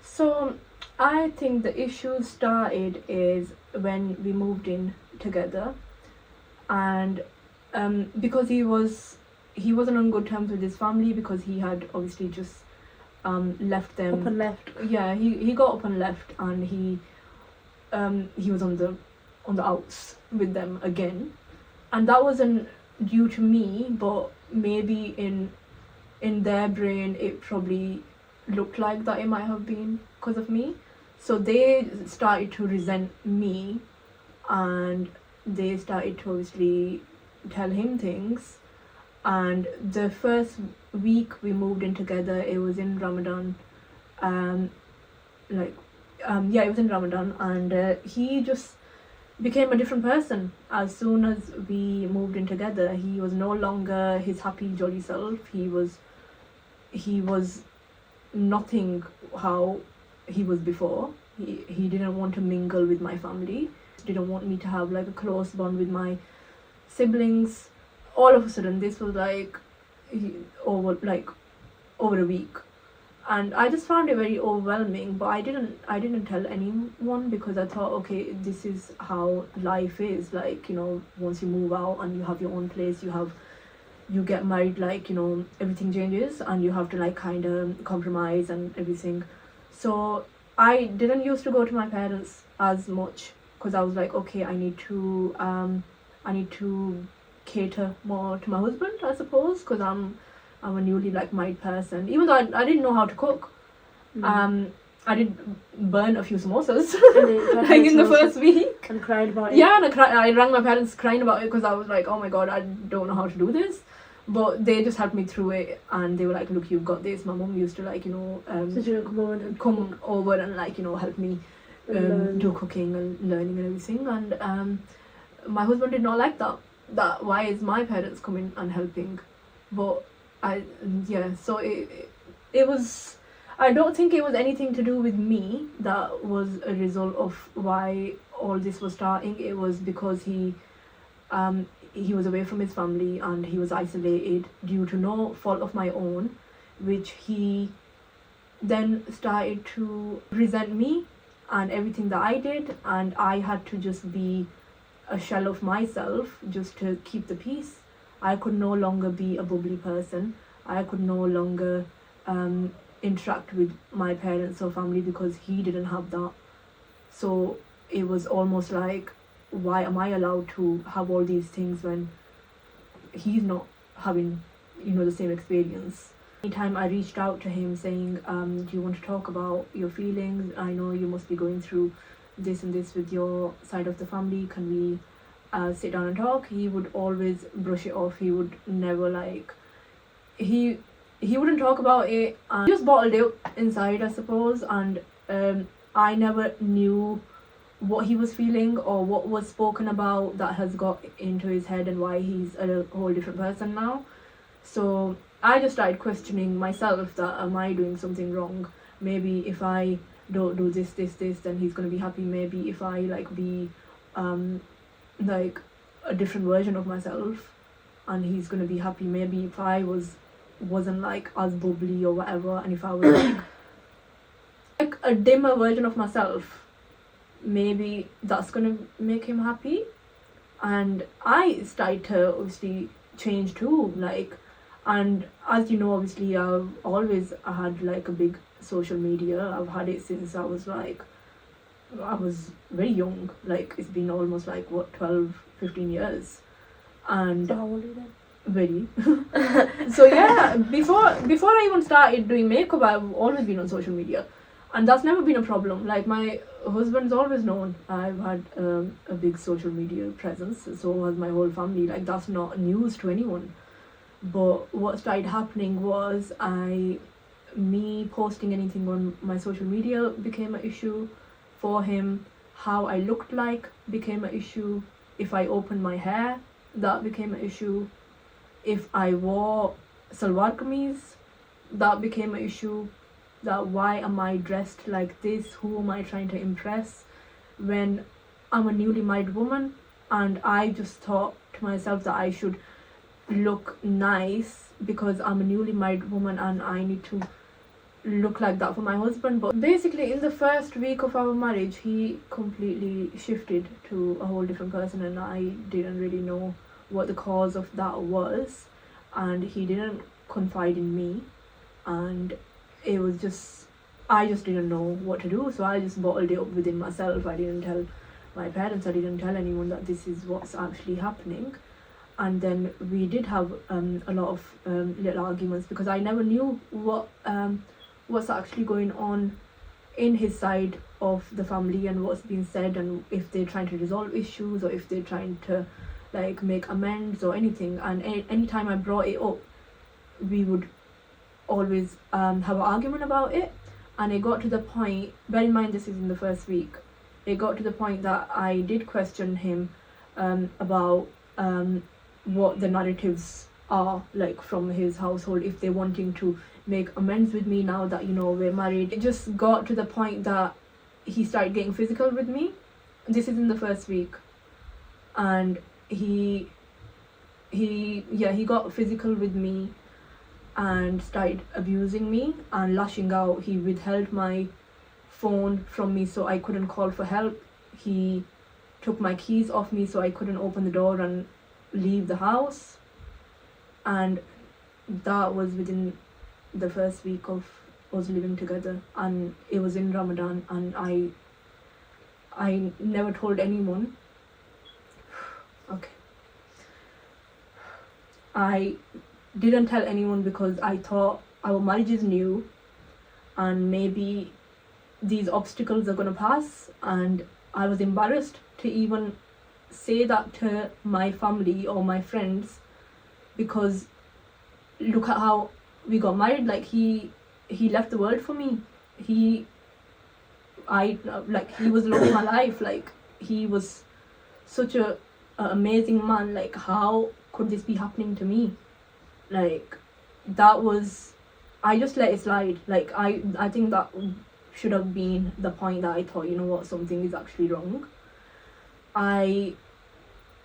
So I think the issue started is when we moved in together, and because he wasn't on good terms with his family, because he had obviously just left them. Up and left. Yeah, he got up and left, and he was on the outs with them again, and that wasn't due to me, but maybe in their brain it probably looked like that it might have been because of me. So they started to resent me, and they started to obviously tell him things. And the first week we moved in together, it was in Ramadan. It was in Ramadan, and he just became a different person. As soon as we moved in together, he was no longer his happy, jolly self. He was nothing how he was before. He didn't want to mingle with my family. Didn't want me to have, like, a close bond with my siblings. All of a sudden, this was over a week, and I just found it very overwhelming. But I didn't tell anyone, because I thought, okay, this is how life is. Like, you know, once you move out and you have your own place, you get married, like, you know, everything changes, and you have to, like, kind of compromise and everything. So I didn't used to go to my parents as much, because I was like, okay, I need to cater more to my husband, I suppose, because I'm a newly, like, married person. Even though I didn't know how to cook, I did burn a few samosas like in the first week, and cried about it. Yeah, and I rang my parents crying about it, because I was like, oh my god, I don't know how to do this. But they just helped me through it, and they were like, look, you've got this. My mom used to, like, you know, So you come over and like, you know, help me do cooking and learning and everything. And my husband did not like that why is my parents coming and helping. But so it was, I don't think it was anything to do with me that was a result of why all this was starting. It was because he was away from his family and he was isolated due to no fault of my own, which he then started to resent me and everything that I did, and I had to just be a shell of myself just to keep the peace. I could no longer be a bubbly person. I could no longer interact with my parents or family because he didn't have that. So it was almost like, why am I allowed to have all these things when he's not having, the same experience? Anytime I reached out to him saying, do you want to talk about your feelings? I know you must be going through this and this with your side of the family. Can we sit down and talk? He would always brush it off. He would never he wouldn't talk about it. And he just bottled it inside, I suppose. And I never knew what he was feeling or what was spoken about that has got into his head and why he's a whole different person now. So I just started questioning myself that, am I doing something wrong? Maybe if I don't do this, then he's going to be happy. Maybe if I be a different version of myself and he's going to be happy. Maybe if I wasn't as bubbly or whatever, and if I was like a dimmer version of myself, maybe that's going to make him happy. And I started to obviously change too, and as you know, obviously I've always had a big social media. I've had it since I was very young. It's been almost 12, 15 years. And So how old are you then? very so yeah, before I even started doing makeup, I've always been on social media, and that's never been a problem. My husband's always known I've had a big social media presence, so has my whole family. That's not news to anyone. But what started happening was me posting anything on my social media became an issue for him. How I looked became an issue. If I opened my hair, that became an issue. If I wore salwar kameez, that became an issue. That why am I dressed like this? Who am I trying to impress? When I'm a newly married woman, and I just thought to myself that I should look nice because I'm a newly married woman and I need to look like that for my husband. But basically in the first week of our marriage, he completely shifted to a whole different person, and I didn't really know what the cause of that was, and he didn't confide in me, and it was just, I just didn't know what to do. So I just bottled it up within myself. I didn't tell my parents, I didn't tell anyone that this is what's actually happening. And then we did have a lot of little arguments because I never knew what's actually going on in his side of the family and what's being said, and if they're trying to resolve issues or if they're trying to make amends or anything. And anytime I brought it up, we would always have an argument about it. And it got to the point, bear in mind this is in the first week, it got to the point that I did question him about what the narratives are from his household, if they're wanting to make amends with me now that we're married. It just got to the point that he started getting physical with me. This is in the first week, and he got physical with me and started abusing me and lashing out. He withheld my phone from me so I couldn't call for help. He took my keys off me so I couldn't open the door and leave the house. And that was within the first week of us living together, and it was in Ramadan, and I never told anyone. Okay. I didn't tell anyone because I thought our marriage is new and maybe these obstacles are going to pass, and I was embarrassed to even say that to my family or my friends, because look at how we got married. He left the world for me. he was love of my life. Like, he was such a amazing man. Like, how could this be happening to me? Like, that was, I just let it slide. Like, I think that should have been the point that I thought, you know what, something is actually wrong. I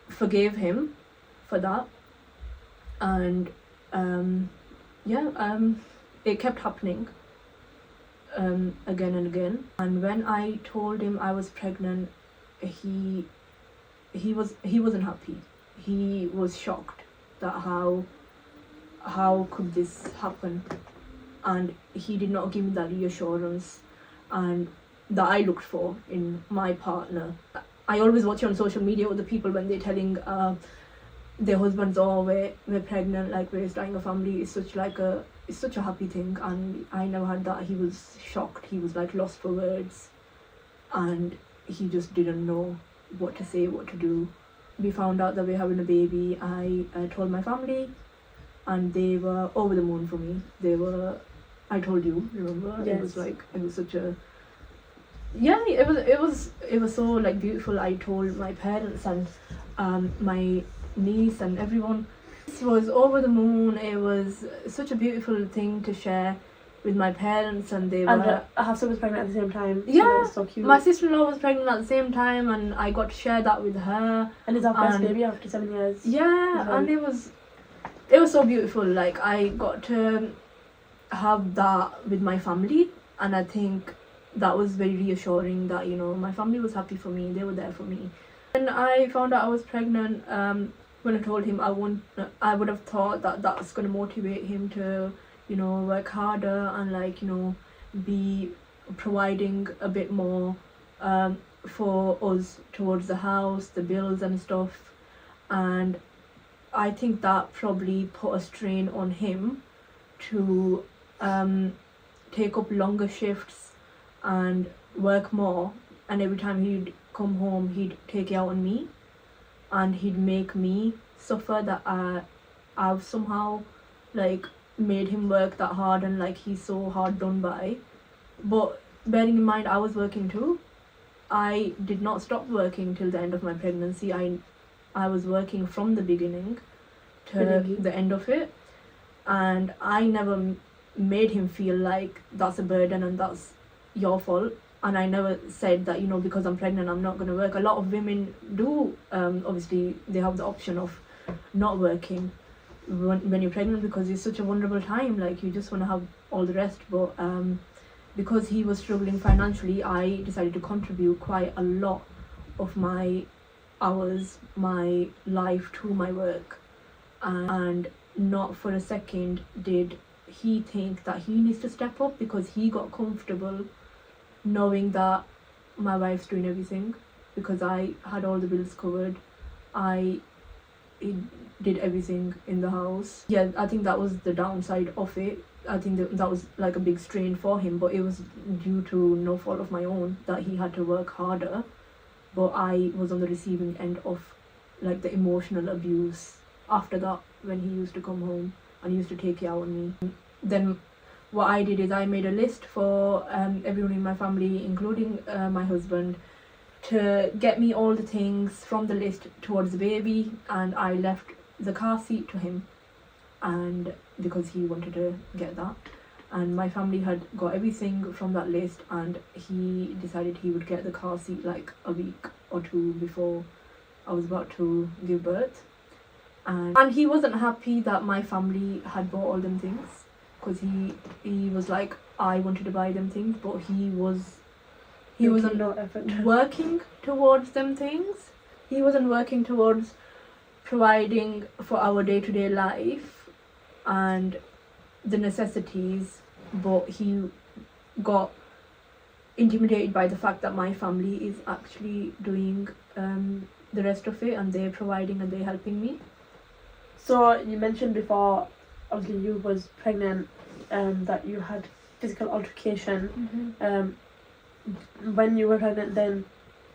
forgave him for that, and it kept happening again and again. And when I told him I was pregnant, he wasn't happy. He was shocked that how could this happen, and he did not give me that reassurance and that I looked for in my partner. I always watch on social media with the people when they're telling their husbands, oh, we're pregnant, like we're starting a family. It's such a happy thing, and I never had that. He was shocked. He was like lost for words, and he just didn't know what to say, what to do. We found out that we're having a baby. I told my family, and they were over the moon for me. I told you, remember? Yes. It was such a, yeah, it was so like beautiful. I told my parents and my niece and everyone. It was over the moon. It was such a beautiful thing to share with my parents, and they were. And Hafsa was pregnant at the same time. Yeah, so that was so cute. My sister-in-law was pregnant at the same time, and I got to share that with her. And it's our first baby after 7 years. Yeah, well. And it was so beautiful. Like, I got to have that with my family, and I think that was very reassuring that, you know, my family was happy for me. They were there for me. When I found out I was pregnant, when I told him I would have thought that that's going to motivate him to, you know, work harder and, like, you know, be providing a bit more for us towards the house, the bills and stuff. And I think that probably put a strain on him to take up longer shifts and work more. And every time he'd come home, he'd take it out on me, and he'd make me suffer that I've somehow, like, made him work that hard, and, like, he's so hard done by. But bearing in mind I was working too, I did not stop working till the end of my pregnancy. I was working from the beginning to the end of it, and I never made him feel like that's a burden and that's your fault. And I never said that, you know, because I'm pregnant I'm not going to work. A lot of women do, obviously they have the option of not working when you're pregnant, because it's such a vulnerable time, like, you just want to have all the rest. But because he was struggling financially, I decided to contribute quite a lot of my hours, my life to my work, and not for a second did he think that he needs to step up, because he got comfortable knowing that my wife's doing everything, because I had all the bills covered. I did everything in the house. Yeah, I think that was the downside of it. I think that was like a big strain for him, but it was due to no fault of my own that he had to work harder. But I was on the receiving end of, like, the emotional abuse after that, when he used to come home and he used to take it out on me. Then what I did is I made a list for everyone in my family, including my husband, to get me all the things from the list towards the baby, and I left the car seat to him, and because he wanted to get that, and my family had got everything from that list, and he decided he would get the car seat like a week or two before I was about to give birth. And he wasn't happy that my family had bought all them things, because he was like, I wanted to buy them things, but he wasn't no effort working towards them things. He wasn't working towards providing for our day-to-day life and the necessities, but he got intimidated by the fact that my family is actually doing the rest of it, and they're providing and they're helping me. So you mentioned before, obviously you was pregnant, that you had physical altercation. When you were pregnant, then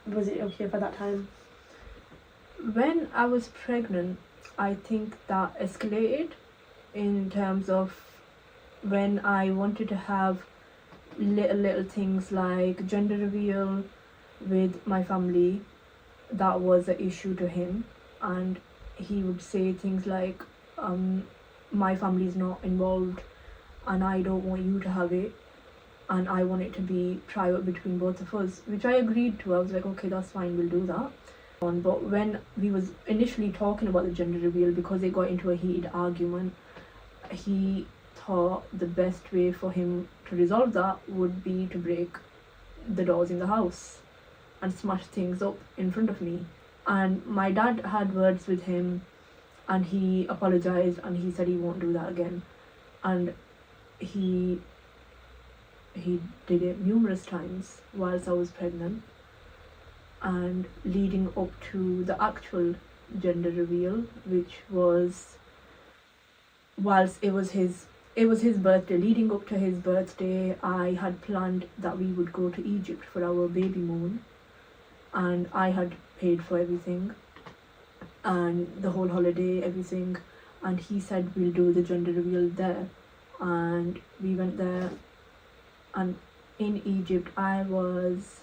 was it okay for that time? When I was pregnant, I think that escalated in terms of when I wanted to have little things like gender reveal with my family, that was an issue to him, and he would say things like, my family is not involved and I don't want you to have it, and I want it to be private between both of us, which I agreed to. I was like, okay, that's fine, we'll do that. But when we was initially talking about the gender reveal, because it got into a heated argument, he thought the best way for him to resolve that would be to break the doors in the house and smash things up in front of me. And my dad had words with him, and he apologized and he said he won't do that again. And he did it numerous times whilst I was pregnant, and leading up to the actual gender reveal, which was whilst it was his birthday. Leading up to his birthday, I had planned that we would go to Egypt for our baby moon, and I had paid for everything and the whole holiday, everything, and he said we'll do the gender reveal there. And we went there, and in Egypt I was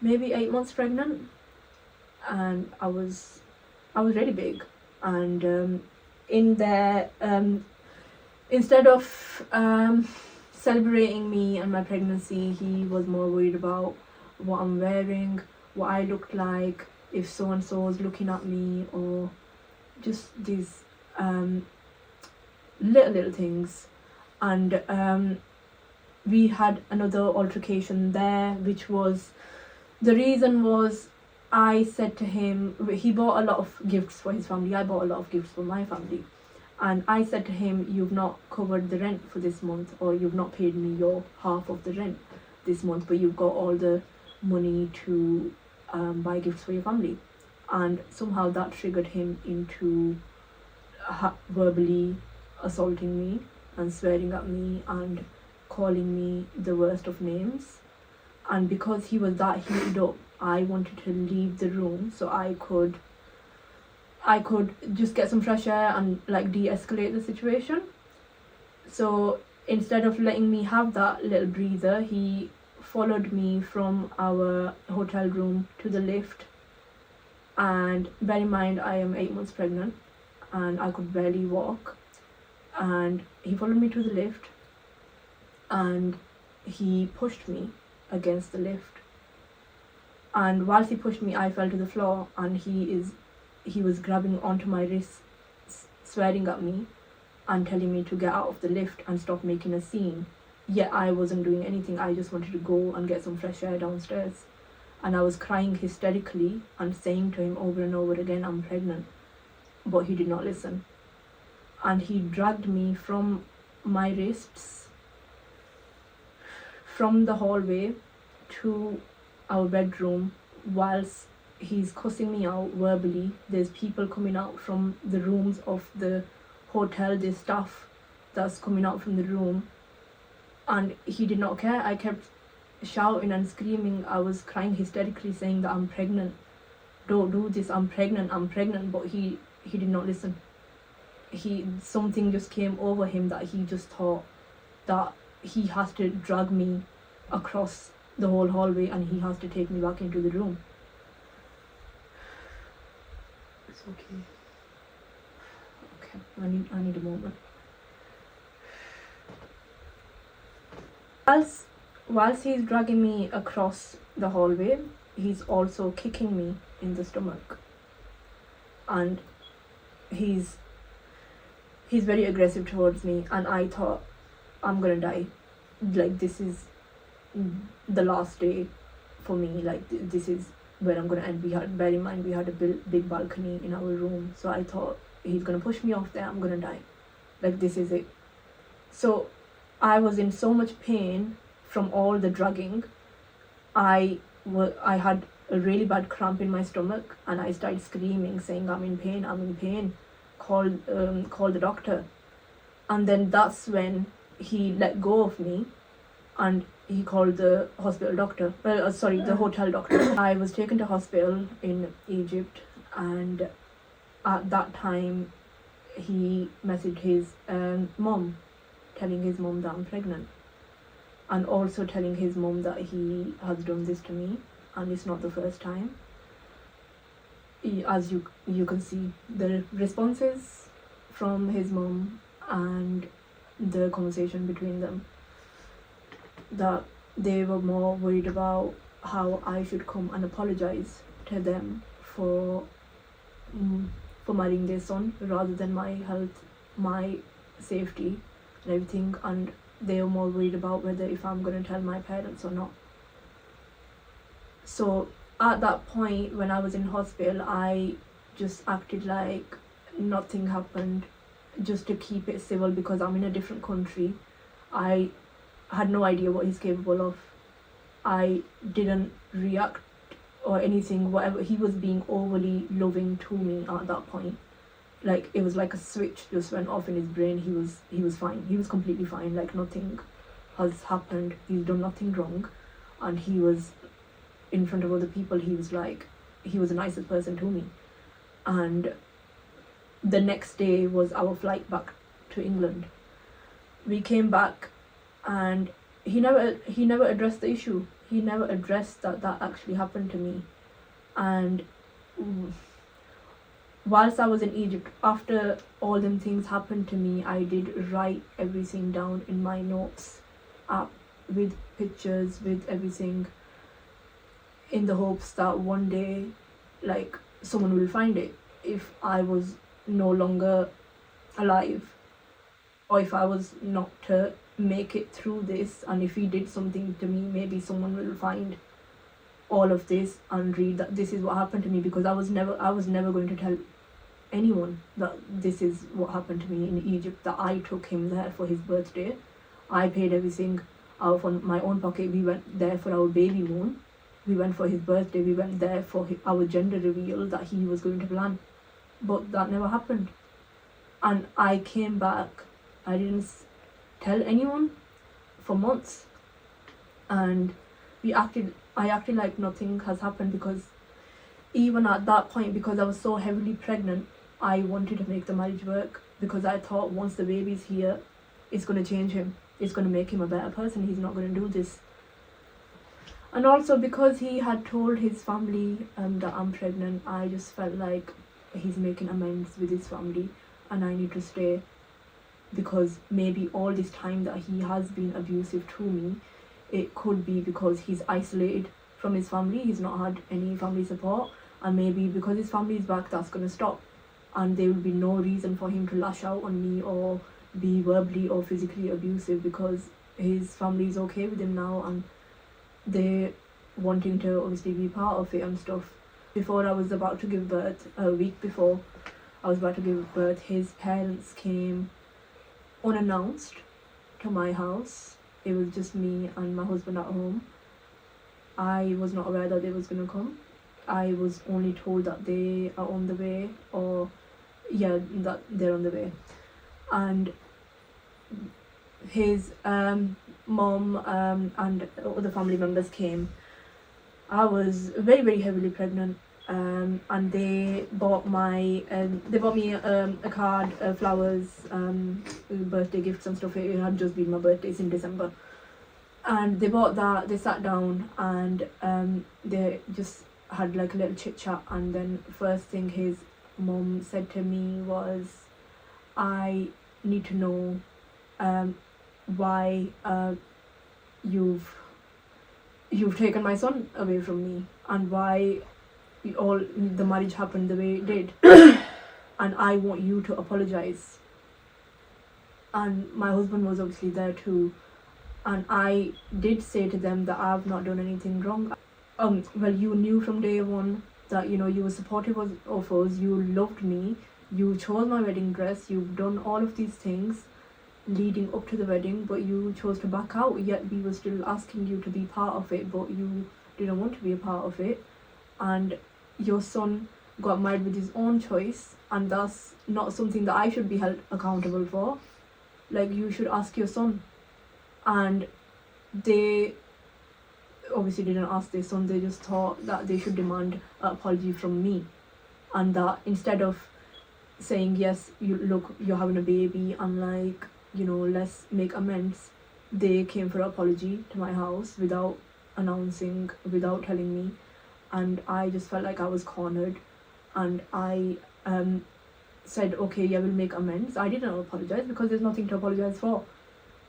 maybe 8 months pregnant, and I was really big. And in there, instead of celebrating me and my pregnancy, he was more worried about what I'm wearing, what I looked like, if so and so was looking at me, or just these little things. And we had another altercation there, which was, the reason was, I said to him, he bought a lot of gifts for his family, I bought a lot of gifts for my family, and I said to him, you've not covered the rent for this month, or you've not paid me your half of the rent this month, but you've got all the money to buy gifts for your family. And somehow that triggered him into verbally assaulting me and swearing at me and calling me the worst of names. And because he was that heated up, I wanted to leave the room so I could just get some fresh air and like de-escalate the situation. So instead of letting me have that little breather, he followed me from our hotel room to the lift. And bear in mind, I am 8 months pregnant and I could barely walk. And he followed me to the lift, and he pushed me against the lift. And whilst he pushed me, I fell to the floor, and he was grabbing onto my wrist, swearing at me and telling me to get out of the lift and stop making a scene. Yet I wasn't doing anything. I just wanted to go and get some fresh air downstairs. And I was crying hysterically and saying to him over and over again, I'm pregnant. But he did not listen. And he dragged me from my wrists, from the hallway to our bedroom, whilst he's cussing me out verbally. There's people coming out from the rooms of the hotel, there's staff that's coming out from the room, and he did not care. I kept shouting and screaming. I was crying hysterically, saying that I'm pregnant, don't do this, I'm pregnant, but he did not listen. Something just came over him that he just thought that he has to drag me across the whole hallway and he has to take me back into the room. It's okay. Okay, I need a moment. Whilst he's dragging me across the hallway, he's also kicking me in the stomach. And he's very aggressive towards me, and I thought, I'm gonna die. Like, this is the last day for me. Like, this is where I'm gonna end. Bear in mind, we had a big balcony in our room, so I thought, he's gonna push me off there, I'm gonna die. Like, this is it. So I was in so much pain from all the dragging. I had a really bad cramp in my stomach, and I started screaming, saying, I'm in pain, call the doctor. And then that's when he let go of me and he called the hospital doctor, the hotel doctor. I was taken to hospital in Egypt, and at that time he messaged his mom, telling his mom that I'm pregnant. and also telling his mom that he has done this to me, and it's not the first time. As you can see, the responses from his mom and the conversation between them, that they were more worried about how I should come and apologize to them for marrying their son, rather than my health, my safety and everything. And they were more worried about whether if I'm going to tell my parents or not. So at that point, when I was in hospital, I just acted like nothing happened, just to keep it civil, because I'm in a different country. I had no idea what he's capable of. I didn't react or anything, whatever. He was being overly loving to me at that point. Like, it was like a switch just went off in his brain. He was fine. He was completely fine. Like, nothing has happened. He's done nothing wrong. And he was, in front of other people, he was the nicest person to me. And the next day was our flight back to England. We came back, and he never addressed the issue. He never addressed that actually happened to me. And whilst I was in Egypt, after all them things happened to me, I did write everything down in my notes app, with pictures, with everything, in the hopes that one day, like, someone will find it if I was no longer alive, or if I was not to make it through this, and if he did something to me, maybe someone will find all of this and read that this is what happened to me, because I was never going to tell anyone that this is what happened to me in Egypt, that I took him there for his birthday. I paid everything out of my own pocket. We went there for our baby moon. We went for his birthday. We went there for our gender reveal that he was going to plan. But that never happened. And I came back. I didn't tell anyone for months. And I acted like nothing has happened, because even at that point, because I was so heavily pregnant, I wanted to make the marriage work, because I thought once the baby's here, it's going to change him. It's going to make him a better person. He's not going to do this. And also because he had told his family that I'm pregnant, I just felt like he's making amends with his family, and I need to stay, because maybe all this time that he has been abusive to me, it could be because he's isolated from his family. He's not had any family support, and maybe because his family is back, that's going to stop, and there will be no reason for him to lash out on me or be verbally or physically abusive, because his family is okay with him now, and they're wanting to obviously be part of it and stuff. Before I was about to give birth, a week before I was about to give birth, his parents came unannounced to my house. It was just me and my husband at home. I was not aware that they was going to come. I was only told that they are on the way, or that they're on the way. And his mom and other family members came. I was very, very heavily pregnant, and they bought me a card, flowers, birthday gifts and stuff. It had just been my birthday, it's in December. And they bought that, they sat down, and they just had like a little chit chat. And then first thing his mom said to me was, I need to know why you've taken my son away from me, and why all the marriage happened the way it did. And I want you to apologize. And my husband was obviously there too, and I did say to them that I've not done anything wrong. Well, you knew from day one that, you know, you were supportive of us, you loved me, you chose my wedding dress, you've done all of these things leading up to the wedding, but you chose to back out, yet we were still asking you to be part of it, but you didn't want to be a part of it. And your son got married with his own choice, and that's not something that I should be held accountable for. Like, you should ask your son. And they obviously didn't ask their son, they just thought that they should demand an apology from me, and that instead of saying, yes, you're having a baby, and like, you know, let's make amends, they came for an apology to my house without announcing, without telling me, and I just felt like I was cornered, and I said, okay, yeah, we'll make amends. I didn't apologize because there's nothing to apologize for.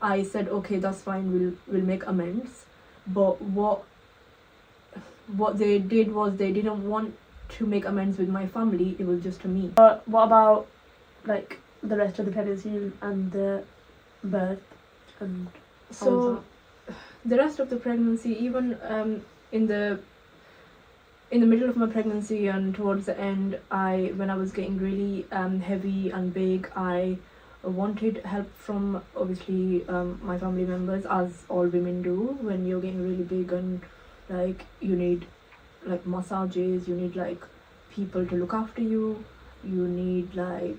I said, okay, that's fine, we'll make amends. But what they did was they didn't want to make amends with my family, it was just to me. But what about like the rest of the pregnancy and the birth and how was So the rest of the pregnancy, even in the middle of my pregnancy and towards the end, when I was getting really heavy and big, I wanted help from obviously my family members, as all women do when you're getting really big, and like you need like massages, you need like people to look after you, you need like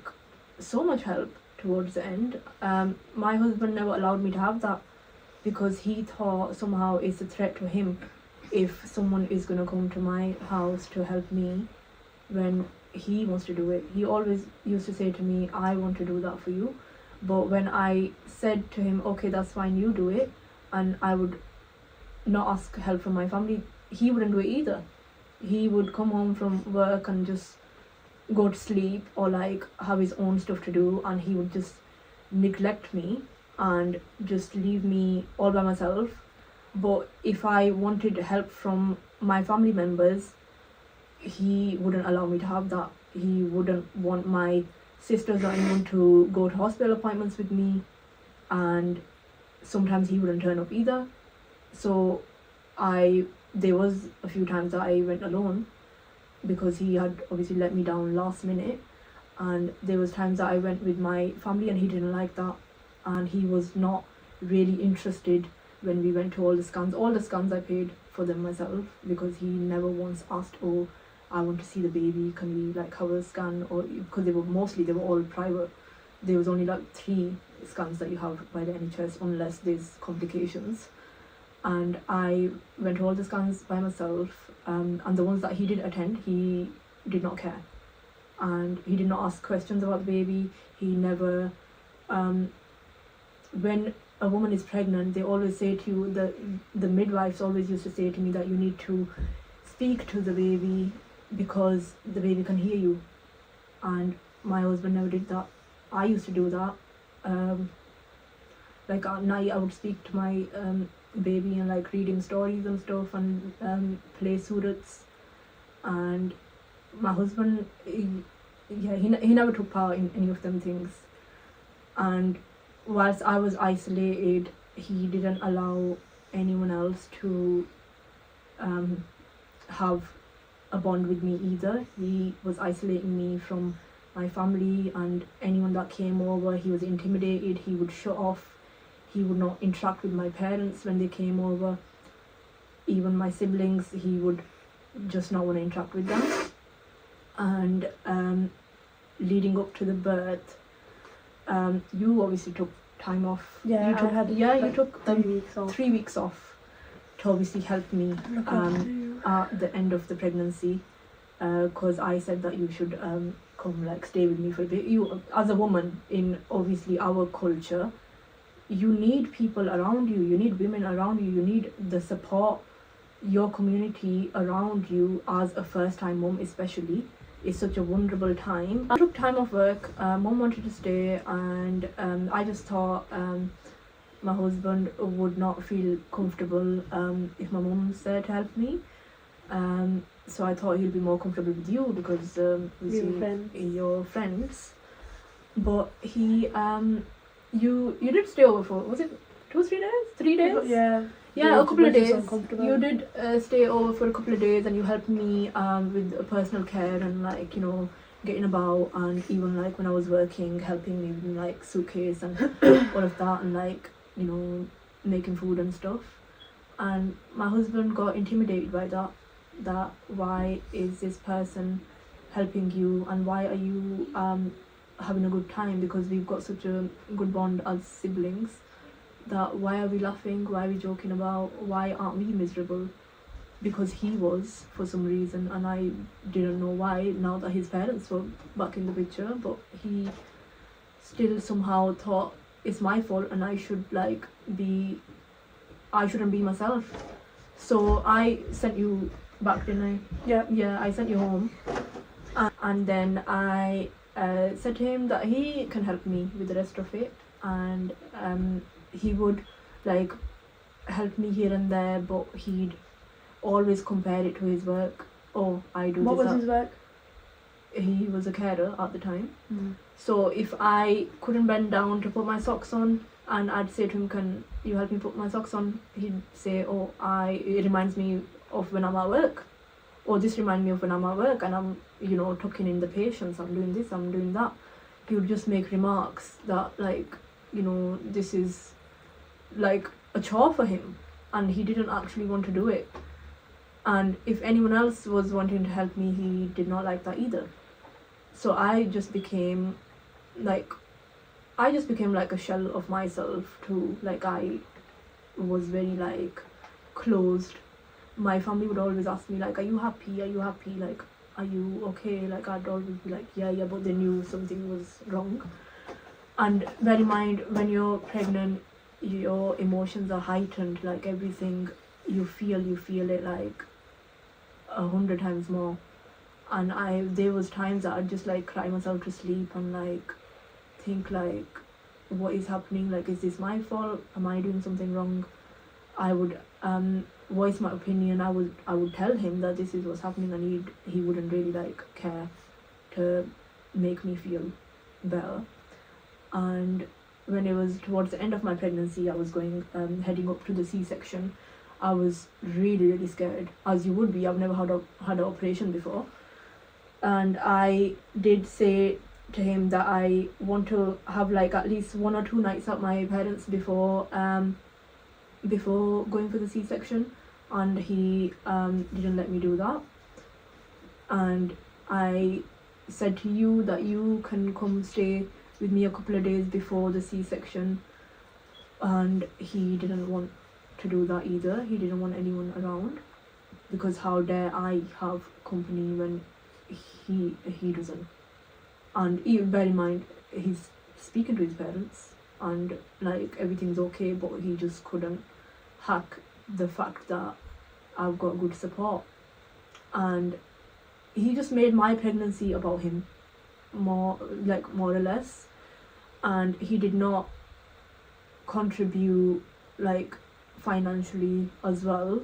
so much help towards the end. My husband never allowed me to have that because he thought somehow it's a threat to him if someone is going to come to my house to help me when he wants to do it. He always used to say to me, I want to do that for you. But when I said to him, okay, that's fine, you do it, and I would not ask help from my family, he wouldn't do it either. He would come home from work and just go to sleep or like have his own stuff to do, and he would just neglect me and just leave me all by myself. But if I wanted help from my family members, he wouldn't allow me to have that. He wouldn't want my sisters or anyone to go to hospital appointments with me, and sometimes he wouldn't turn up either. So there was a few times that I went alone because he had obviously let me down last minute, and there was times that I went with my family and he didn't like that, and he was not really interested when we went to all the scans I paid for them myself, because he never once asked, oh, I want to see the baby, can we like have a scan? Or because they were all private. There was only like 3 scans that you have by the NHS unless there's complications. And I went to all the scans by myself, and the ones that he did attend, he did not care, and he did not ask questions about the baby. He never when a woman is pregnant, they always say to you, the midwives always used to say to me that you need to speak to the baby because the baby can hear you, and my husband never did that. I used to do that. Like at night I would speak to my baby and like read him stories and stuff, and play surats. And my husband, he never took part in any of them things. And whilst I was isolated, he didn't allow anyone else to have a bond with me either. He was isolating me from my family, and anyone that came over, he was intimidated, he would shut off. He would not interact with my parents when they came over. Even my siblings, he would just not want to interact with them. And leading up to the birth, you obviously took time off. Yeah, you took 3 weeks off. 3 weeks off to obviously help me at the end of the pregnancy, because I said that you should come like stay with me for a bit. You, as a woman in obviously our culture, you need people around you, you need women around you, you need the support, your community around you as a first time mom especially. It's such a vulnerable time. I took time off work, mom wanted to stay, and I just thought my husband would not feel comfortable if my mom's there to help me. So I thought he'll be more comfortable with you because your friends. But he you did stay over for, was it 2-3 days? 3 days? Yeah, a couple of days. You did stay over for a couple of days, and you helped me with personal care and like, you know, getting about, and even like when I was working, helping me with like suitcase and all of that, and like, you know, making food and stuff. And my husband got intimidated by that why is this person helping you, and why are you having a good time, because we've got such a good bond as siblings, that why are we laughing, why are we joking about, why aren't we miserable? Because he was, for some reason, and I didn't know why now that his parents were back in the picture, but he still somehow thought it's my fault and I should like shouldn't be myself. So I sent you back, didn't Yeah. I? Yeah, I sent you home. And then I said to him that he can help me with the rest of it, and he would like help me here and there, but he'd always compare it to his work. Oh, I do What this. was his work? He was a carer at the time. Mm. So if I couldn't bend down to put my socks on, and I'd say to him, "Can you help me put my socks on?" He'd say, "Oh, it reminds me of when I'm at work, or this reminds me of when I'm at work, and I'm, tucking in the patients. I'm doing this, I'm doing that." He would just make remarks that this is like a chore for him, and he didn't actually want to do it. And if anyone else was wanting to help me, he did not like that either. So I just became like a shell of myself too. Like I was very like closed. My family would always ask me like, "Are you happy? Are you happy? Like, are you okay?" Like I'd always be like, yeah, but they knew something was wrong. And bear in mind, when you're pregnant, your emotions are heightened. Like everything you feel it like 100 times more. And there was times that I'd just like cry myself to sleep and like think like, what is happening? Like, is this my fault? Am I doing something wrong? I would voice my opinion. I would tell him that this is what's happening, and he wouldn't really like care to make me feel better. And when it was towards the end of my pregnancy, I was going heading up to the C-section. I was really, really scared, as you would be. I've never had an operation before. And I did say to him that I want to have like at least 1 or 2 nights at my parents before going for the C-section, and he didn't let me do that. And I said to you that you can come stay with me a couple of days before the C-section, and he didn't want to do that either. He didn't want anyone around, because how dare I have company when he doesn't. And even bear in mind, he's speaking to his parents and like everything's okay, but he just couldn't hack the fact that I've got good support. And he just made my pregnancy about him, more or less. And he did not contribute like financially as well,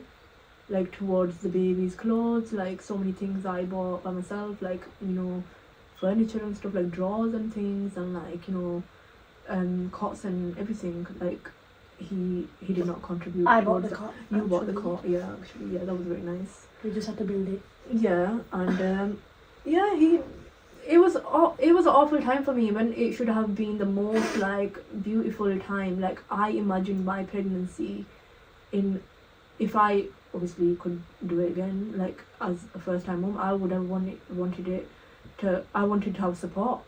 like towards the baby's clothes, like so many things I bought by myself, like furniture and stuff, like drawers and things, and like cots and everything. Like he did not contribute. I bought the cot. You bought the cot, yeah, actually, yeah, that was very nice. We just had to build it. Yeah, and it was an awful time for me, when it should have been the most like beautiful time. Like I imagined my pregnancy if I obviously could do it again, like as a first time mom, I would have I wanted to have support,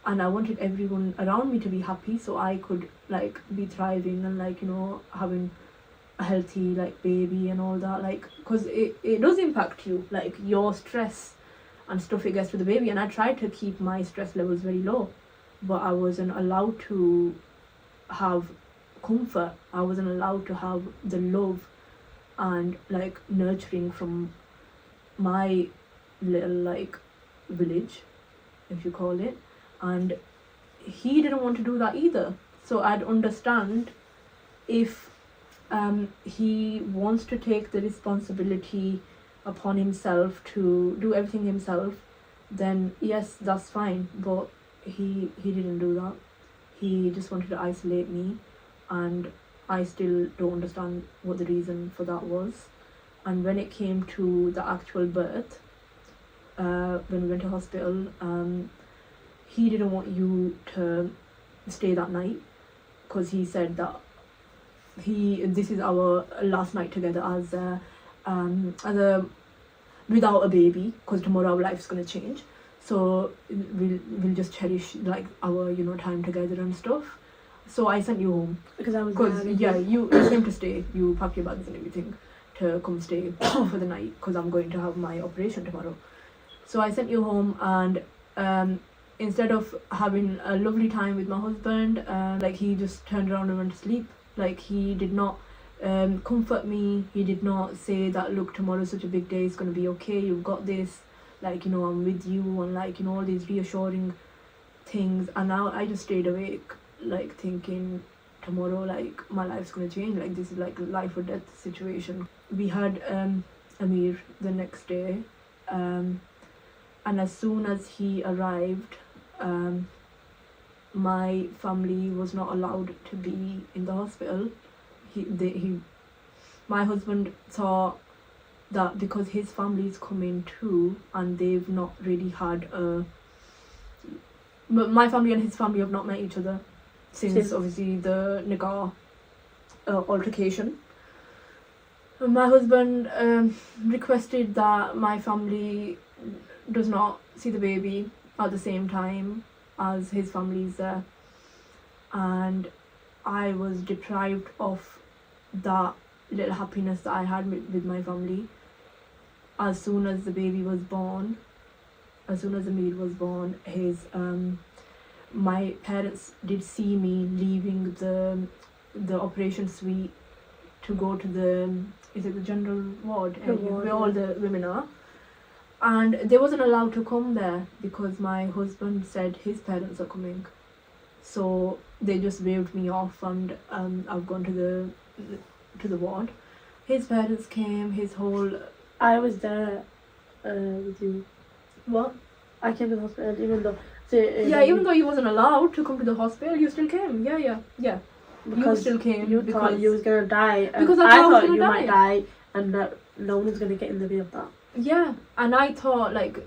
and I wanted everyone around me to be happy, so I could like be thriving and like having a healthy like baby and all that, like because it does impact you, like your stress and stuff it gets with the baby. And I tried to keep my stress levels very low, but I wasn't allowed to have comfort. I wasn't allowed to have the love and like nurturing from my little like village, if you call it. And he didn't want to do that either. So I'd understand if he wants to take the responsibility upon himself to do everything himself, then yes, that's fine. But he didn't do that. He just wanted to isolate me, and I still don't understand what the reason for that was. And when it came to the actual birth, when we went to hospital, he didn't want you to stay that night, because he said that this is our last night together as a without a baby, because tomorrow our life's gonna change. So we'll just cherish like our time together and stuff. So I sent you home Because I was you came to stay. You packed your bags and everything to come stay for the night, because I'm going to have my operation tomorrow. So I sent you home, and instead of having a lovely time with my husband, like he just turned around and went to sleep. Like, he did not comfort me. He did not say that, look, tomorrow's such a big day, it's going to be okay, you've got this, like, you know, I'm with you, and like, you know, all these reassuring things. And now I just stayed awake, like, thinking tomorrow, like, my life's going to change, like, this is like life or death situation. We had Ameer the next day, and as soon as he arrived, my family was not allowed to be in the hospital. My husband thought that because his family is coming too, and they've not really had my family and his family have not met each other since obviously the nikkah altercation. My husband requested that my family does not see the baby at the same time as his family is there, and I was deprived of that little happiness that I had with my family. As soon as the baby was born, as soon as Ameer was born, my parents did see me leaving the operation suite to go to the general ward, where all the women are, and they wasn't allowed to come there because my husband said his parents are coming. So they just waved me off, and I've gone to the ward. His parents came, his whole... I was there with you. What? I came to the hospital, even though... even though you wasn't allowed to come to the hospital, you still came. Yeah. Because you still came. You thought you was going to die. Because I thought you might die, and that no one's going to get in the way of that. Yeah, and I thought, like,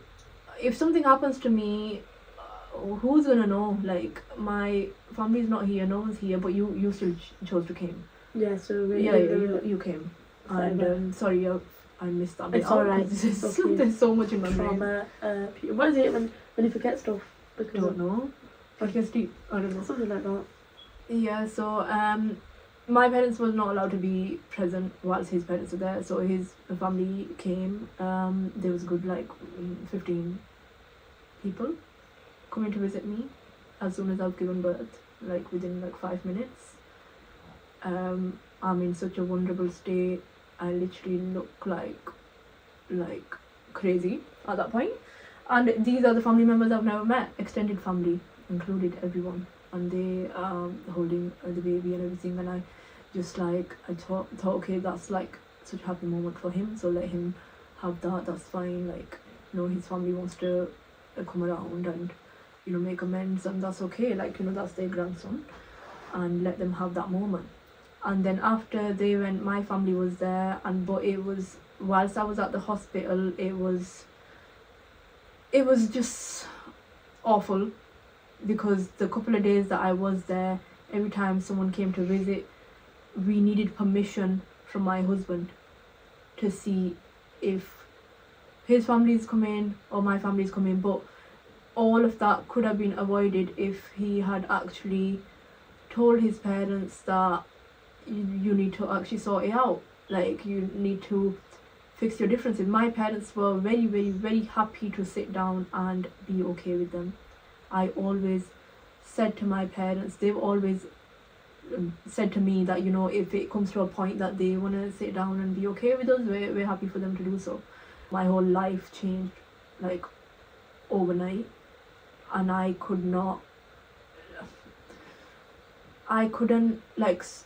if something happens to me, who's going to know? Like, my family's not here, no one's here, but you still chose to came. Yeah, so... you came. And sorry, I missed that bit. It's alright. There's so much in my trauma. What is it when you forget stuff? I don't know. I guess deep. I don't know. Something like that. Yeah, so my parents were not allowed to be present whilst his parents were there, so his family came. There was a good 15 people coming to visit me as soon as I've given birth, like within 5 minutes. I'm in such a vulnerable state. I literally look like crazy at that point. And these are the family members I've never met, extended family included, everyone. And they holding the baby and everything, and I just I thought okay, that's like such a happy moment for him, so let him have that, that's fine. Like, you know, his family wants to come around and, you know, make amends, and that's okay, like, you know, that's their grandson, and let them have that moment. And then after they went, my family was there, but it was, whilst I was at the hospital, it was just awful, because the couple of days that I was there, every time someone came to visit, we needed permission from my husband to see if his family is coming or my family is coming. But all of that could have been avoided if he had actually told his parents that you need to actually sort it out, like, you need to fix your differences. My parents were very, very, very happy to sit down and be okay with them. I always said to my parents, they've always said to me that, you know, if it comes to a point that they want to sit down and be okay with us, we're happy for them to do so. My whole life changed overnight, and I couldn't,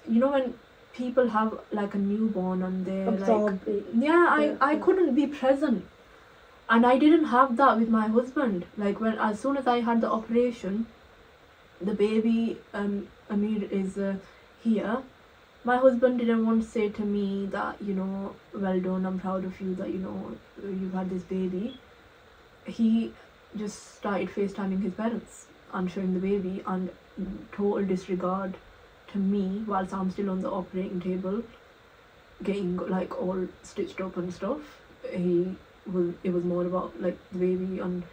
you know, when people have a newborn and they're I couldn't be present. And I didn't have that with my husband. As soon as I had the operation, the baby, Ameer, is here. My husband didn't want to say to me that, you know, well done, I'm proud of you that, you know, you had this baby. He just started FaceTiming his parents and showing the baby, and total disregard to me whilst I'm still on the operating table, getting all stitched up and stuff. It was more about the baby and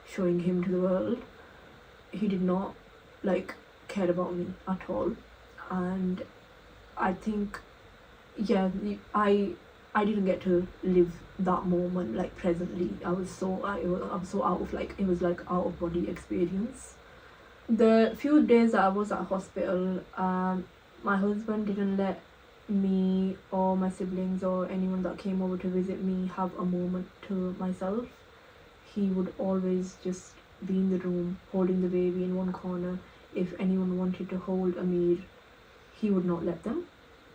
showing him to the world. He did not care about me at all, and I think I didn't get to live that moment presently. I was so out of it was out of body experience. The few days that I was at hospital, my husband didn't let me or my siblings or anyone that came over to visit me have a moment to myself. He would always just be in the room holding the baby in one corner. If anyone wanted to hold Ameer, he would not let them.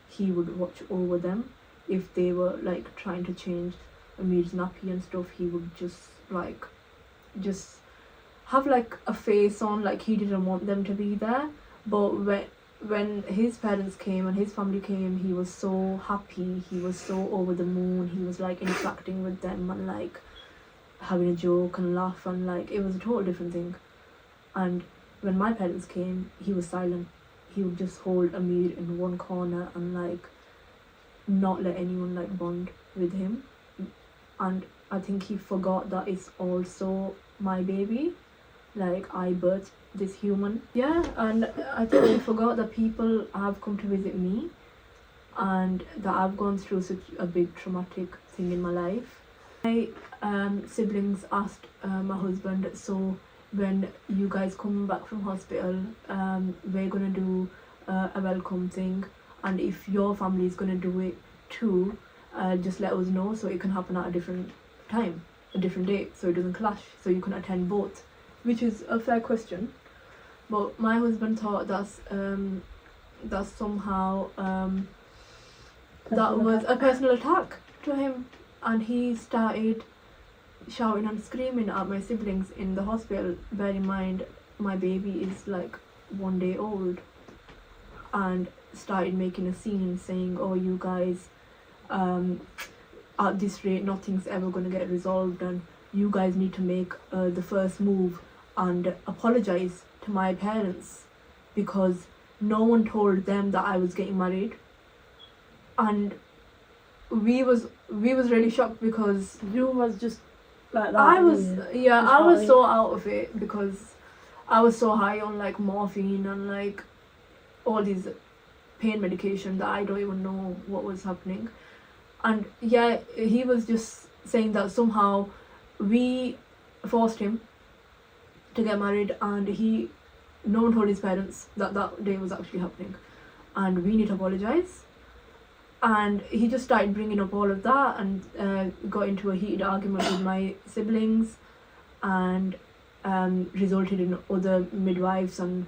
He would watch over them. If they were like trying to change Ameer's nappy and stuff, he would just have like a face on, like he didn't want them to be there. But when his parents came and his family came, he was so happy, he was so over the moon, he was like interacting with them and like having a joke and laugh, and like it was a total different thing. And when my parents came, he was silent. He would just hold Ameer in one corner and like not let anyone like bond with him. And I think he forgot that it's also my baby, like I birthed this human. Yeah, and I think he forgot that people have come to visit me and that I've gone through such a big traumatic thing in my life. My siblings asked my husband, so when you guys come back from hospital, we're gonna do a welcome thing, and if your family is gonna do it too, just let us know so it can happen at a different time, a different date, so it doesn't clash, so you can attend both, which is a fair question. But my husband thought that's somehow that was a personal attack to him, and he started shouting and screaming at my siblings in the hospital. Bear in mind, my baby is like 1 day old, and started making a scene saying, oh, you guys, at this rate nothing's ever going to get resolved, and you guys need to make the first move and apologize to my parents because no one told them that I was getting married. And we was really shocked because You was just like that. I was Just so out of it because I was so high on like morphine and like all these pain medication that I don't even know what was happening. And yeah, he was just saying that somehow we forced him to get married, and no one told his parents that that day was actually happening, and we need to apologize. And he just started bringing up all of that and got into a heated argument with my siblings, and resulted in other midwives and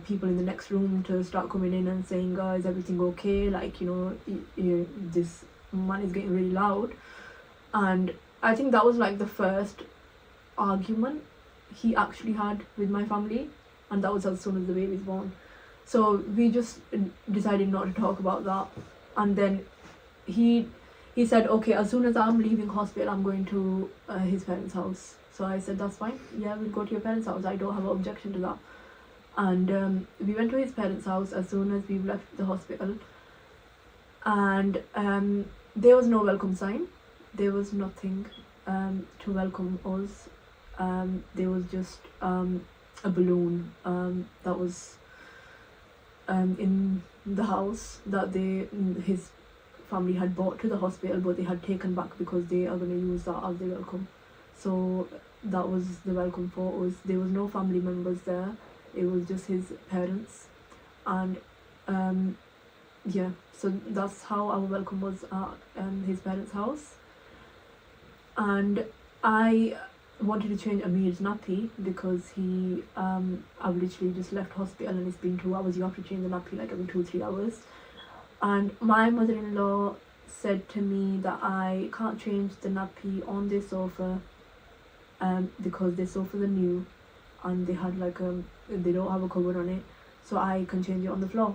people in the next room to start coming in and saying, oh, is everything okay, like, you know, this man is getting really loud. And I think that was like the first argument he actually had with my family, and that was as soon as the baby's born. So we just decided not to talk about that. And then he said, okay, as soon as I'm leaving hospital, I'm going to his parents' house. So I said, that's fine, yeah, we'll go to your parents' house, I don't have an objection to that. And we went to his parents' house as soon as we left the hospital, and there was no welcome sign, there was nothing to welcome us. There was just a balloon that was in the house that his family had brought to the hospital, but they had taken back because they are going to use that as their welcome. So that was the welcome for us. There was no family members there, it was just his parents. And yeah, so that's how our welcome was at his parents' house. And I wanted to change Ameer's nappy because I've literally just left hospital and it's been 2 hours. You have to change the nappy like every 2-3 hours. And my mother-in-law said to me that I can't change the nappy on this sofa because the sofas are new and they had like they don't have a cover on it, so I can change it on the floor.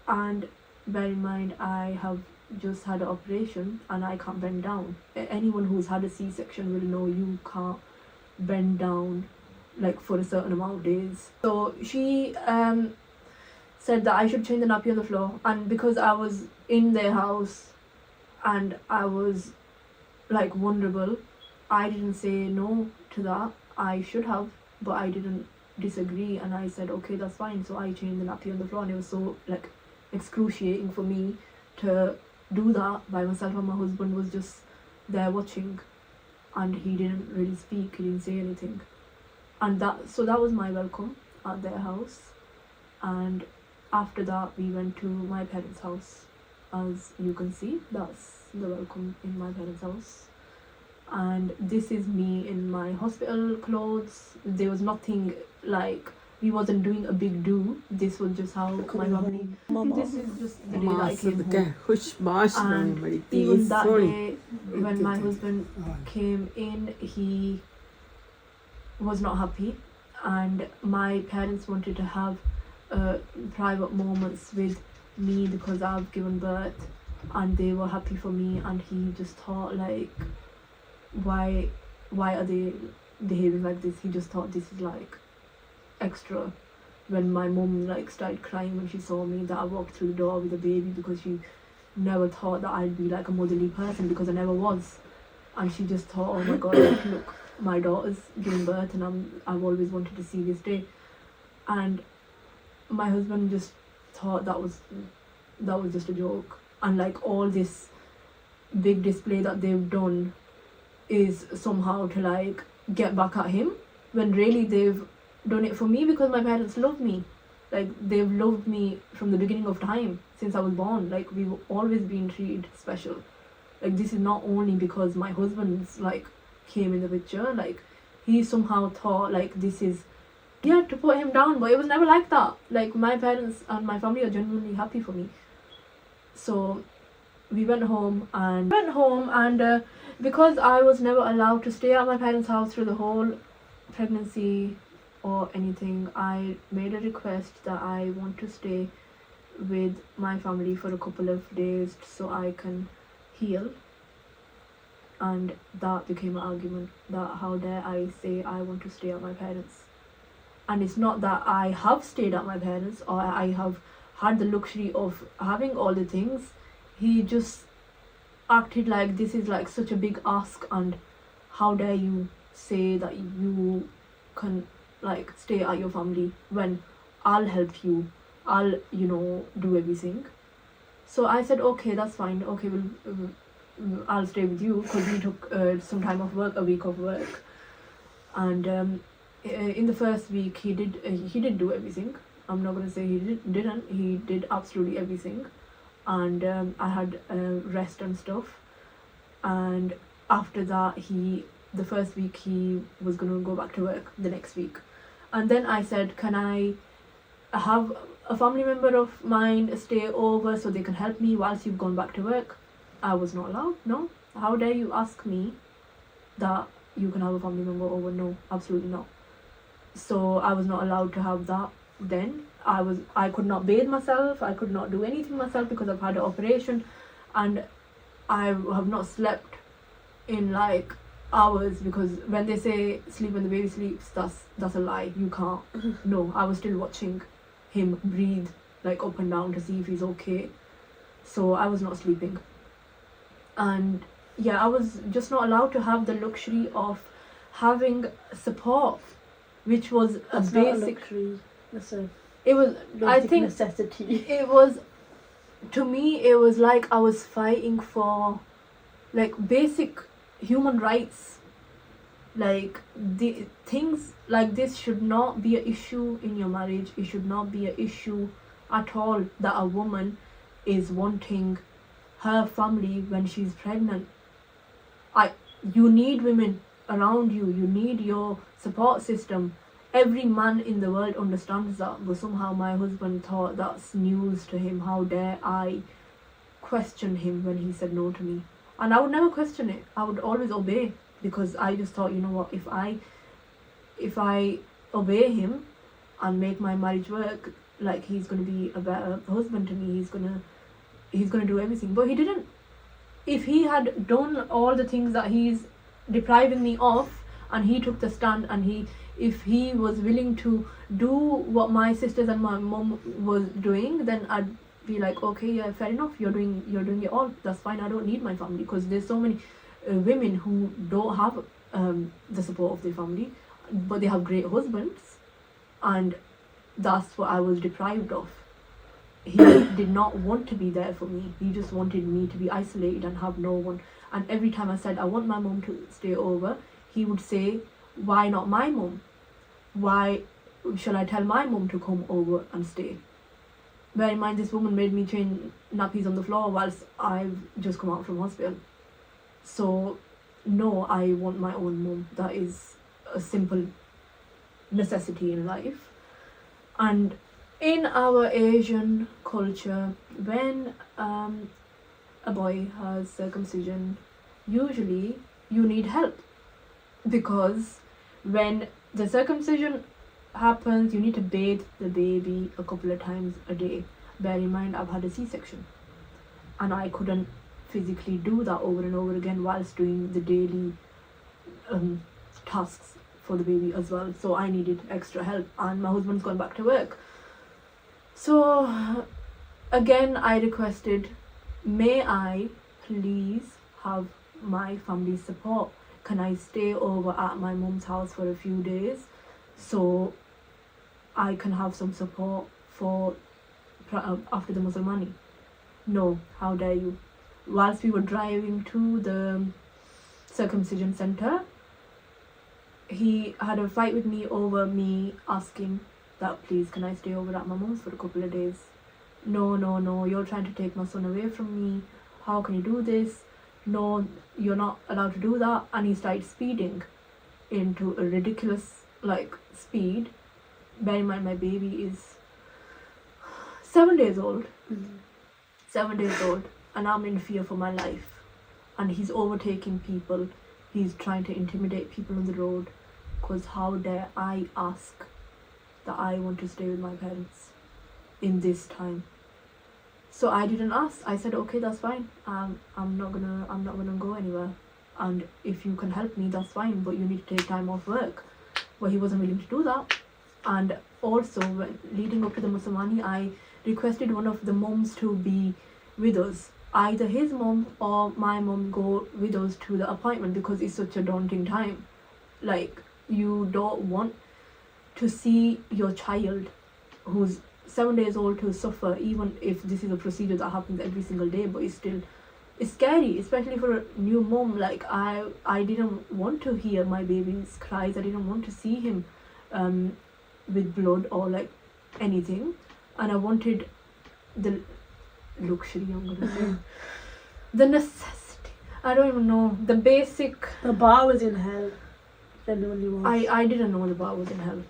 And bear in mind, I have just had an operation and I can't bend down. Anyone who's had a C-section will know you can't bend down like for a certain amount of days. So she said that I should change the nappy on the floor, and because I was in their house and I was like vulnerable, I didn't say no to that. I should have, but I didn't disagree, and I said okay, that's fine. So I changed the nappy on the floor, and it was so like excruciating for me to do that by myself, and my husband was just there watching and he didn't really speak, he didn't say anything. And that was my welcome at their house. And after that, we went to my parents' house. As you can see, that's the welcome in my parents' house. And this is me in my hospital clothes. There was nothing like, we wasn't doing a big do. This was just how my family. This is just the day that I came home. And even that day, when my husband came in, he was not happy, and my parents wanted to have private moments with me because I've given birth, and they were happy for me, and he just thought like, why are they behaving like this? He just thought this is like extra. When my mom like started crying when she saw me, that I walked through the door with a baby, because she never thought that I'd be like a motherly person, because I never was. And she just thought, oh my god, like, look, my daughter's giving birth, and I've always wanted to see this day. And my husband just thought that was just a joke, and like all this big display that they've done is somehow to like get back at him, when really they've done it for me, because my parents love me. Like, they've loved me from the beginning of time, since I was born. Like, we've always been treated special. Like, this is not only because my husband's like came in the picture. Like, he somehow thought like this is, yeah, to put him down, but it was never like that. Like, my parents and my family are genuinely happy for me. So we went home, and because I was never allowed to stay at my parents' house through the whole pregnancy or anything, I made a request that I want to stay with my family for a couple of days so I can heal. And that became an argument, that how dare I say I want to stay at my parents. And it's not that I have stayed at my parents or I have had the luxury of having all the things. He just acted like this is like such a big ask, and how dare you say that you can like stay at your family when I'll help you, I'll do everything. So I said, okay, that's fine, okay, I'll stay with you, because we took some time off work, a week of work. And in the first week he did do everything. I'm not going to say he didn't. He did absolutely everything. And I had rest and stuff. And after that, the first week he was going to go back to work the next week. And then I said, can I have a family member of mine stay over so they can help me whilst you've gone back to work? I was not allowed. No. How dare you ask me that you can have a family member over? No, absolutely not. So I was not allowed to have that then. I could not bathe myself, I could not do anything myself because I've had an operation, and I have not slept in like hours, because when they say sleep when the baby sleeps, that's a lie. You can't. No, I was still watching him breathe like up and down to see if he's okay. So I was not sleeping. And yeah, I was just not allowed to have the luxury of having support, which was That's a basic. Not a luxury. That's a it was. I think necessity. it was. To me, it was like I was fighting for, like, basic human rights. Like, the things like this should not be an issue in your marriage. It should not be an issue at all that a woman is wanting her family when she's pregnant. You need women around you. You need your support system. Every man in the world understands that, but somehow my husband thought that's news to him. How dare I question him when he said no to me? And I would never question it. I would always obey, because I just thought, you know what, if I obey him and make my marriage work, like, he's going to be a better husband to me. He's going to do everything. But he didn't. If he had done all the things that he's depriving me of, and he took the stand, and if he was willing to do what my sisters and my mom was doing, then I'd be like, okay, yeah, fair enough, you're doing it all, that's fine, I don't need my family. Because there's so many women who don't have the support of their family, but they have great husbands, and that's what I was deprived of. He did not want to be there for me. He just wanted me to be isolated and have no one. And every time I said I want my mom to stay over, he would say, why not my mom? Why shall I tell my mom to come over and stay? bear in mind this woman made me change nappies on the floor whilst I've just come out from hospital. So no, I want my own mum. That is a simple necessity in life. And in our Asian culture, when a boy has circumcision, usually you need help, because when the circumcision happens, you need to bathe the baby a couple of times a day. Bear in mind, I've had a C-section and I couldn't physically do that over and over again whilst doing the daily tasks for the baby as well. So I needed extra help, and my husband's gone back to work. So again, I requested, may I please have my family's support? Can I stay over at my mum's house for a few days so I can have some support for after the Muslimani? No, how dare you. Whilst we were driving to the circumcision center, he had a fight with me over me asking that, please can I stay over at my mum's for a couple of days? No, you're trying to take my son away from me. How can you do this? No, you're not allowed to do that. And he started speeding into a ridiculous speed. Bear in mind, my baby is 7 days old. 7 days old, and I'm in fear for my life. And he's overtaking people. He's trying to intimidate people on the road. Because how dare I ask that I want to stay with my parents in this time? So I didn't ask. I said, okay, that's fine. I'm not gonna go anywhere. And if you can help me, that's fine. But you need to take time off work. Well, he wasn't willing to do that. And also, leading up to the Muslimani, I requested one of the mums to be with us. Either his mum or my mum go with us to the appointment, because it's such a daunting time. You don't want to see your child who's 7 days old to suffer, even if this is a procedure that happens every single day, but it's scary, especially for a new mom. I didn't want to hear my baby's cries. I didn't want to see him with blood or anything, and I wanted the luxury, I'm gonna say, the necessity, I don't even know, the basic. The bar was in hell. Genuinely was. I didn't know the bar was in hell.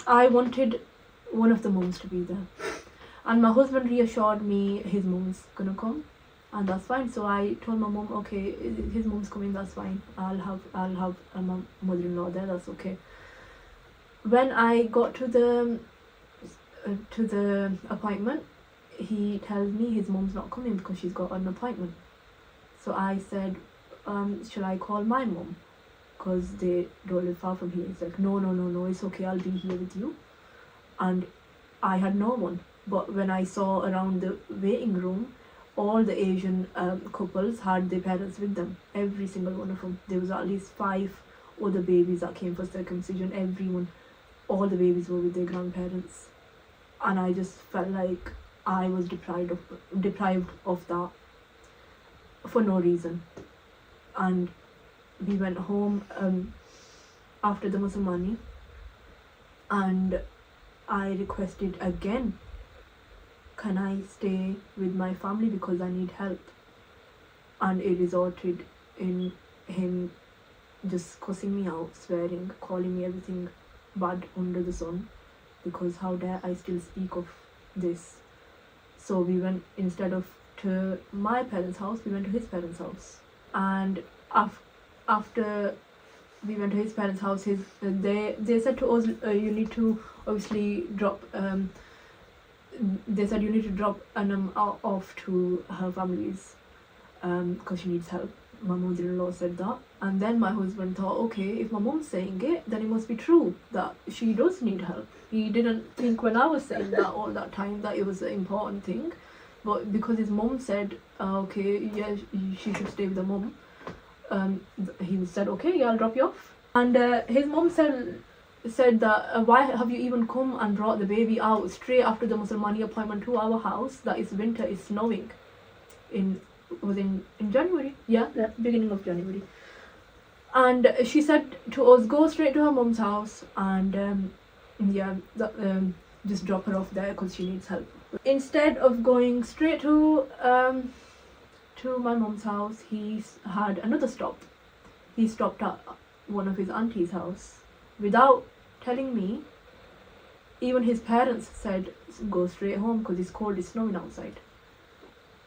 I wanted one of the mums to be there, and my husband reassured me his mum's gonna come, and that's fine. So I told my mum, okay, his mum's coming, that's fine. I'll have my mother-in-law there, that's okay. When I got to the appointment, he tells me his mum's not coming because she's got an appointment. So I said, shall I call my mum? Because they don't live far from here. He's like, no, it's okay, I'll be here with you. And I had no one. But when I saw around the waiting room, all the Asian couples had their parents with them. Every single one of them. There was at least 5 other babies that came for circumcision. Everyone, all the babies were with their grandparents. And I just felt like I was deprived of that for no reason. And we went home after the Muslimani, and I requested again, can I stay with my family because I need help? And it resulted in him just cussing me out, swearing, calling me everything bad under the sun, because how dare I still speak of this. So we went, instead of to my parents' house, we went to his parents' house. And after we went to his parents' house, they said to us, you need to obviously drop. They said you need to drop Anam off to her family's because she needs help. My mother-in-law said that, and then my husband thought, okay, if my mom's saying it, then it must be true that she does need help. He didn't think when I was saying that all that time that it was an important thing, but because his mom said, okay, yeah, she should stay with the mom, he said, okay, yeah, I'll drop you off. And his mom said that, why have you even come and brought the baby out straight after the Muslimani appointment to our house? That is winter, it's snowing. In January, beginning of January. And she said to us, go straight to her mom's house, and just drop her off there because she needs help. Instead of going straight to my mom's house, he had another stop. He stopped at one of his auntie's house without telling me. Even his parents said go straight home because it's cold, it's snowing outside.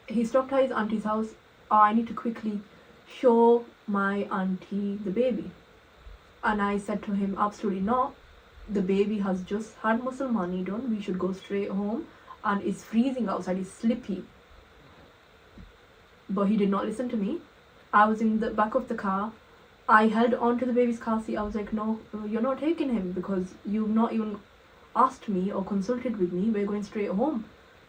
He stopped at his auntie's house. I need to quickly show my auntie the baby. And I said to him, absolutely not. The baby has just had Musulmani done. We should go straight home. And it's freezing outside, it's slippy. But he did not listen to me. I was in the back of the car. I held on to the baby's car seat. I was like, no, you're not taking him because you've not even asked me or consulted with me. We're going straight home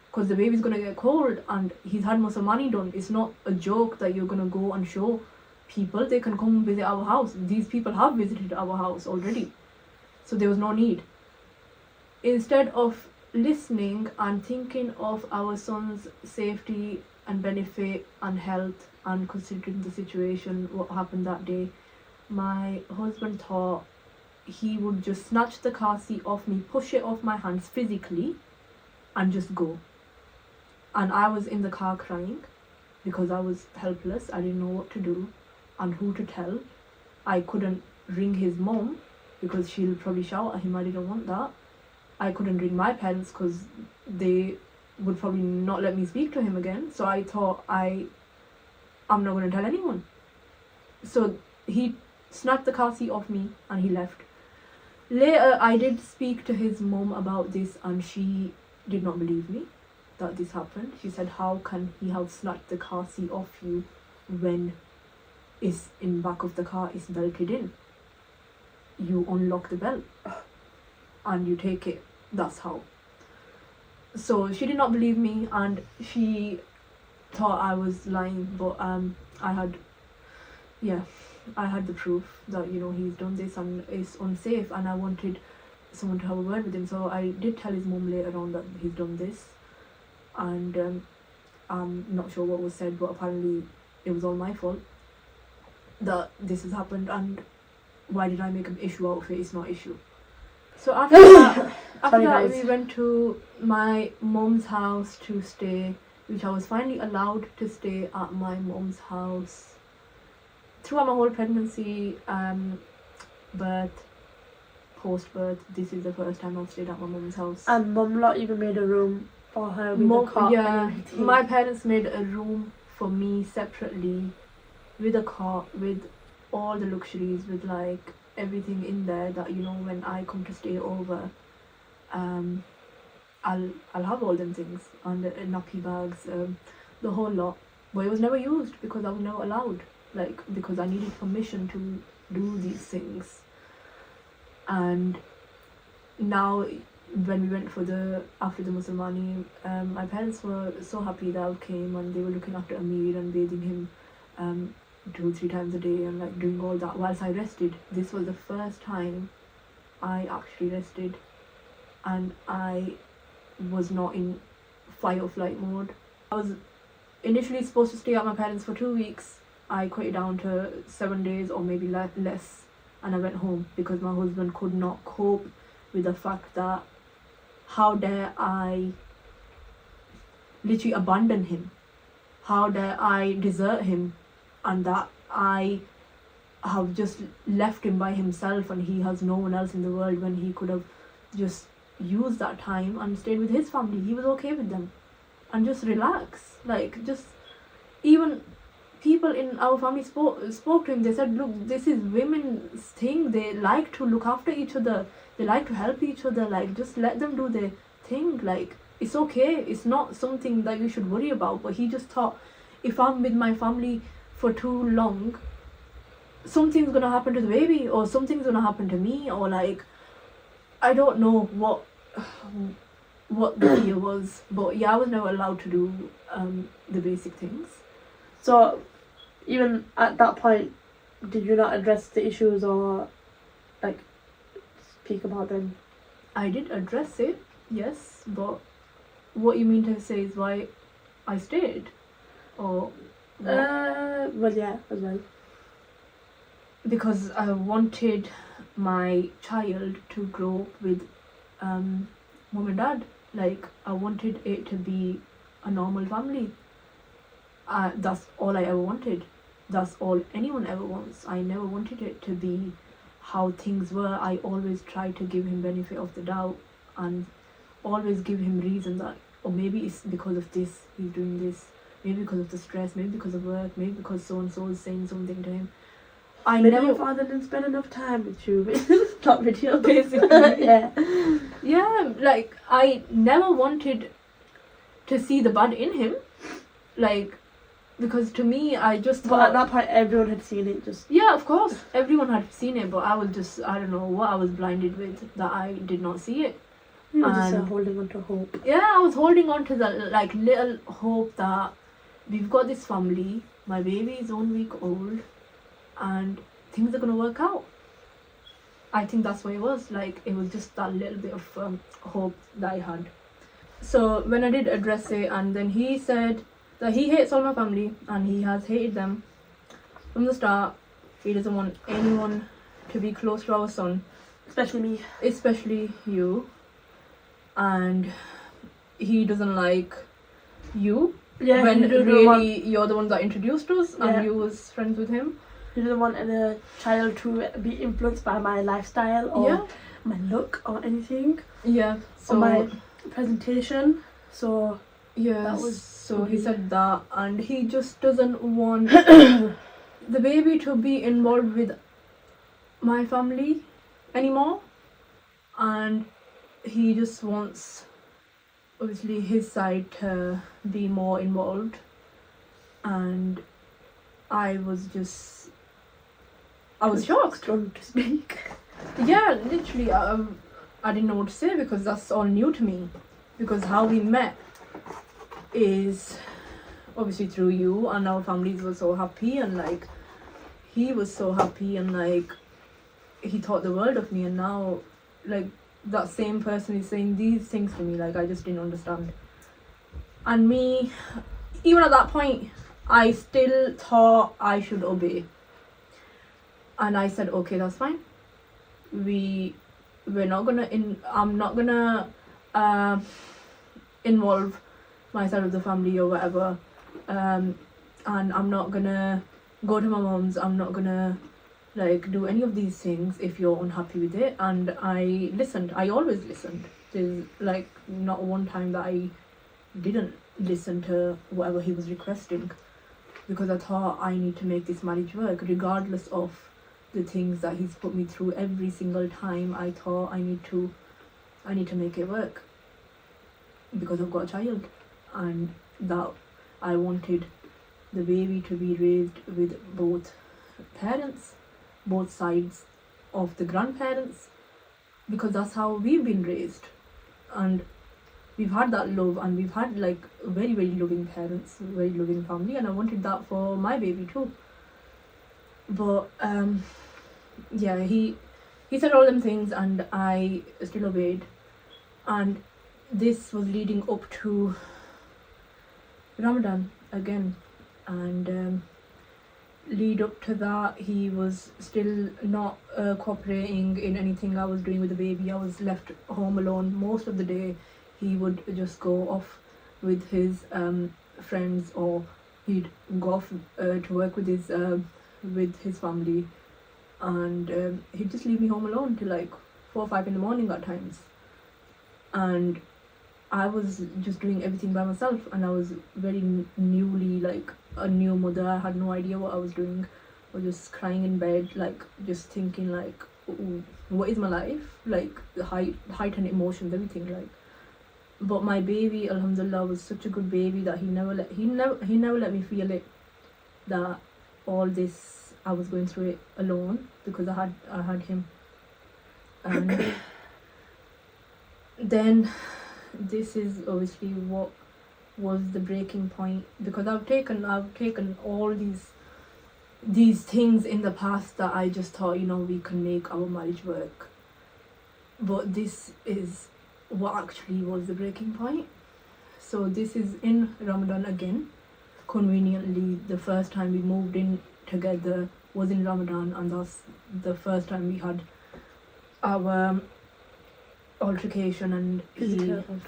because the baby's going to get cold and he's had Musulmani done. It's not a joke that you're going to go and show people. They can come visit our house. These people have visited our house already. So there was no need. Instead of listening and thinking of our son's safety and benefit and health and considering the situation, what happened that day, my husband thought he would just snatch the car seat off me, push it off my hands physically and just go. And I was in the car crying because I was helpless. I didn't know what to do and who to tell. I couldn't ring his mom because she'll probably shout at him. I didn't want that. I couldn't ring my parents because they would probably not let me speak to him again. So I thought I'm not going to tell anyone. So he snatched the car seat off me and he left. Later I did speak to his mom about this and she did not believe me that this happened. She said, how can he have snatched the car seat off you when it's in back of the car, it's belted in? You unlock the belt and you take it. That's how. So she did not believe me and she thought I was lying, but I had the proof that, you know, he's done this and it's unsafe and I wanted someone to have a word with him. So I did tell his mum later on that he's done this and I'm not sure what was said, but apparently it was all my fault that this has happened and why did I make an issue out of it? It's not issue. So after that we went to my mum's house to stay, which I was finally allowed to stay at my mum's house throughout my whole pregnancy, birth, post-birth. This is the first time I've stayed at my mum's house. And mum not even made a room for her with a cot and everything. My parents made a room for me separately with a cot, with all the luxuries, with like everything in there that, you know, when I come to stay over, I'll have all them things and the nappy bags, the whole lot. But it was never used because I was never allowed, like because I needed permission to do these things. And now when we went for after the Musulmani, my parents were so happy that I came and they were looking after Ameer and bathing him 2-3 times a day and like doing all that whilst I rested. This was the first time I actually rested and I was not in fight or flight mode. I was initially supposed to stay at my parents for 2 weeks. I cut it down to 7 days or maybe less and I went home because my husband could not cope with the fact that how dare I literally abandon him, how dare I desert him, and that I have just left him by himself and he has no one else in the world when he could have just used that time and stayed with his family. He was okay with them and just relax. Like, just even people in our family spoke to him. They said, look, this is women's thing. They like to look after each other. They like to help each other. Like, just let them do their thing. Like, it's okay. It's not something that you should worry about. But he just thought, if I'm with my family for too long, something's gonna happen to the baby or something's gonna happen to me, or like, I don't know what the fear was. But yeah, I was never allowed to do the basic things. So even at that point, did you not address the issues or like speak about them? I did address it, yes, but what you mean to say is why I stayed, or well, yeah, as well. Because I wanted my child to grow up with mom and dad. Like, I wanted it to be a normal family. That's all I ever wanted. That's all anyone ever wants. I never wanted it to be how things were. I always tried to give him benefit of the doubt and always give him reason that, or maybe it's because of this he's doing this, maybe because of the stress, maybe because of work, maybe because so and so is saying something to him. Maybe your father didn't spend enough time with you. Not with you, basically. Yeah, like, I never wanted to see the bad in him, like, because to me, I just thought... But at that point, everyone had seen it, just... Yeah, of course, everyone had seen it, but I was just, I don't know what I was blinded with, that I did not see it. You were just holding on to hope. Yeah, I was holding on to the, like, little hope that we've got this family, my baby is 1 week old, and things are going to work out. I think that's what it was. Like, it was just that little bit of hope that I had. So when I did address it, and then he said that he hates all my family, and he has hated them from the start. He doesn't want anyone to be close to our son. Especially me. Especially you. And he doesn't like you. Yeah, when really you're the one that introduced us, and you was friends with him. He doesn't want any child to be influenced by my lifestyle or my look or anything. Yeah. So or my presentation. So yeah, so he said that, and he just doesn't want the baby to be involved with my family anymore, and he just wants obviously his side to be more involved. And I was shocked. To speak. Yeah, literally, I didn't know what to say, because that's all new to me. Because how we met is obviously through you, and our families were so happy, and like, he was so happy, and like, he thought the world of me, and now like that same person is saying these things to me. Like, I just didn't understand. And me, even at that point, I still thought I should obey. And I said, okay, that's fine. We're not gonna I'm not gonna involve my side of the family or whatever. And I'm not gonna go to my mom's. I'm not gonna like do any of these things if you're unhappy with it. And I listened. I always listened. There's like not one time that I didn't listen to whatever he was requesting, because I thought I need to make this marriage work regardless of the things that he's put me through every single time. I thought I need to make it work, because I've got a child, and that I wanted the baby to be raised with both parents, both sides of the grandparents, because that's how we've been raised, and we've had that love, and we've had like very, very loving parents, very loving family, and I wanted that for my baby too. But yeah, he said all them things, and I still obeyed. And this was leading up to Ramadan again, and lead up to that, he was still not cooperating in anything I was doing with the baby. I was left home alone most of the day. He would just go off with his friends, or he'd go off to work with his family, and he'd just leave me home alone till like 4 or 5 in the morning at times. And I was just doing everything by myself, and I was very newly like a new mother. I had no idea what I was doing. I was just crying in bed, like just thinking like, what is my life? Like the heightened emotions, everything like. But my baby, alhamdulillah, was such a good baby that he never let me feel it, that all this I was going through it alone, because I had him. And then this is obviously what was the breaking point, because I've taken all these things in the past that I just thought, we can make our marriage work. But this is what actually was the breaking point. So this is in Ramadan again. Conveniently, the first time we moved in together was in Ramadan, and that's the first time we had our altercation and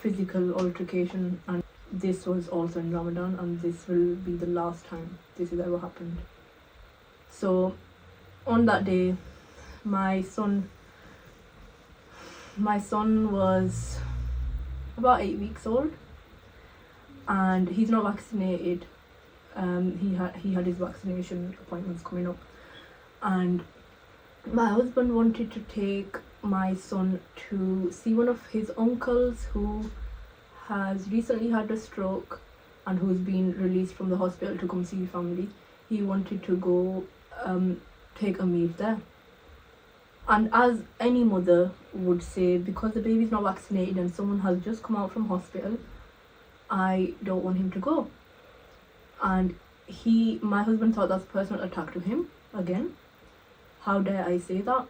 physical altercation, and this was also in Ramadan, and this will be the last time this has ever happened. So on that day, my son was about 8 weeks old, and he's not vaccinated. He had his vaccination appointments coming up, and my husband wanted to take my son to see one of his uncles who has recently had a stroke and who's been released from the hospital to come see family. He wanted to go take Ameer there. And as any mother would say, because the baby's not vaccinated and someone has just come out from hospital, I don't want him to go. And my husband thought that's a personal attack to him again. How dare I say that?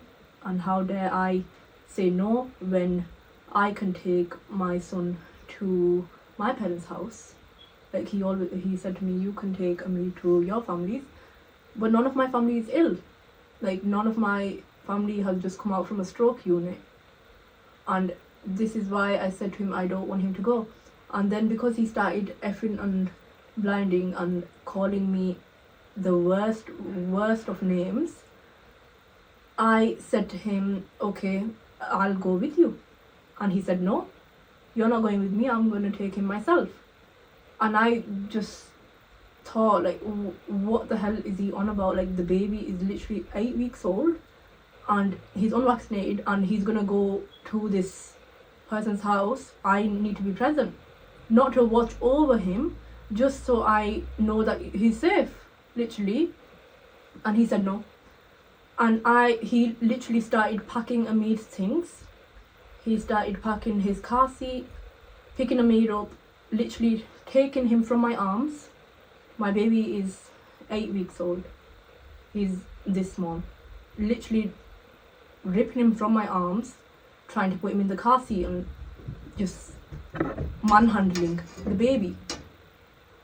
And how dare I say no when I can take my son to my parents' house? Like he said to me, you can take Ameer to your families, but none of my family is ill. Like none of my family has just come out from a stroke unit. And this is why I said to him I don't want him to go. And then because he started effing and blinding and calling me the worst of names, I said to him, okay, I'll go with you. And he said, no, you're not going with me, I'm going to take him myself. And I just thought, like, what the hell is he on about? Like, the baby is literally 8 weeks old and he's unvaccinated and he's going to go to this person's house. I need to be present, not to watch over him, just so I know that he's safe, literally. And he said no. And he literally started packing Ameer's things. He started packing his car seat, picking Ameer up, literally taking him from my arms. My baby is 8 weeks old. He's this small. Literally ripping him from my arms, trying to put him in the car seat and just manhandling the baby.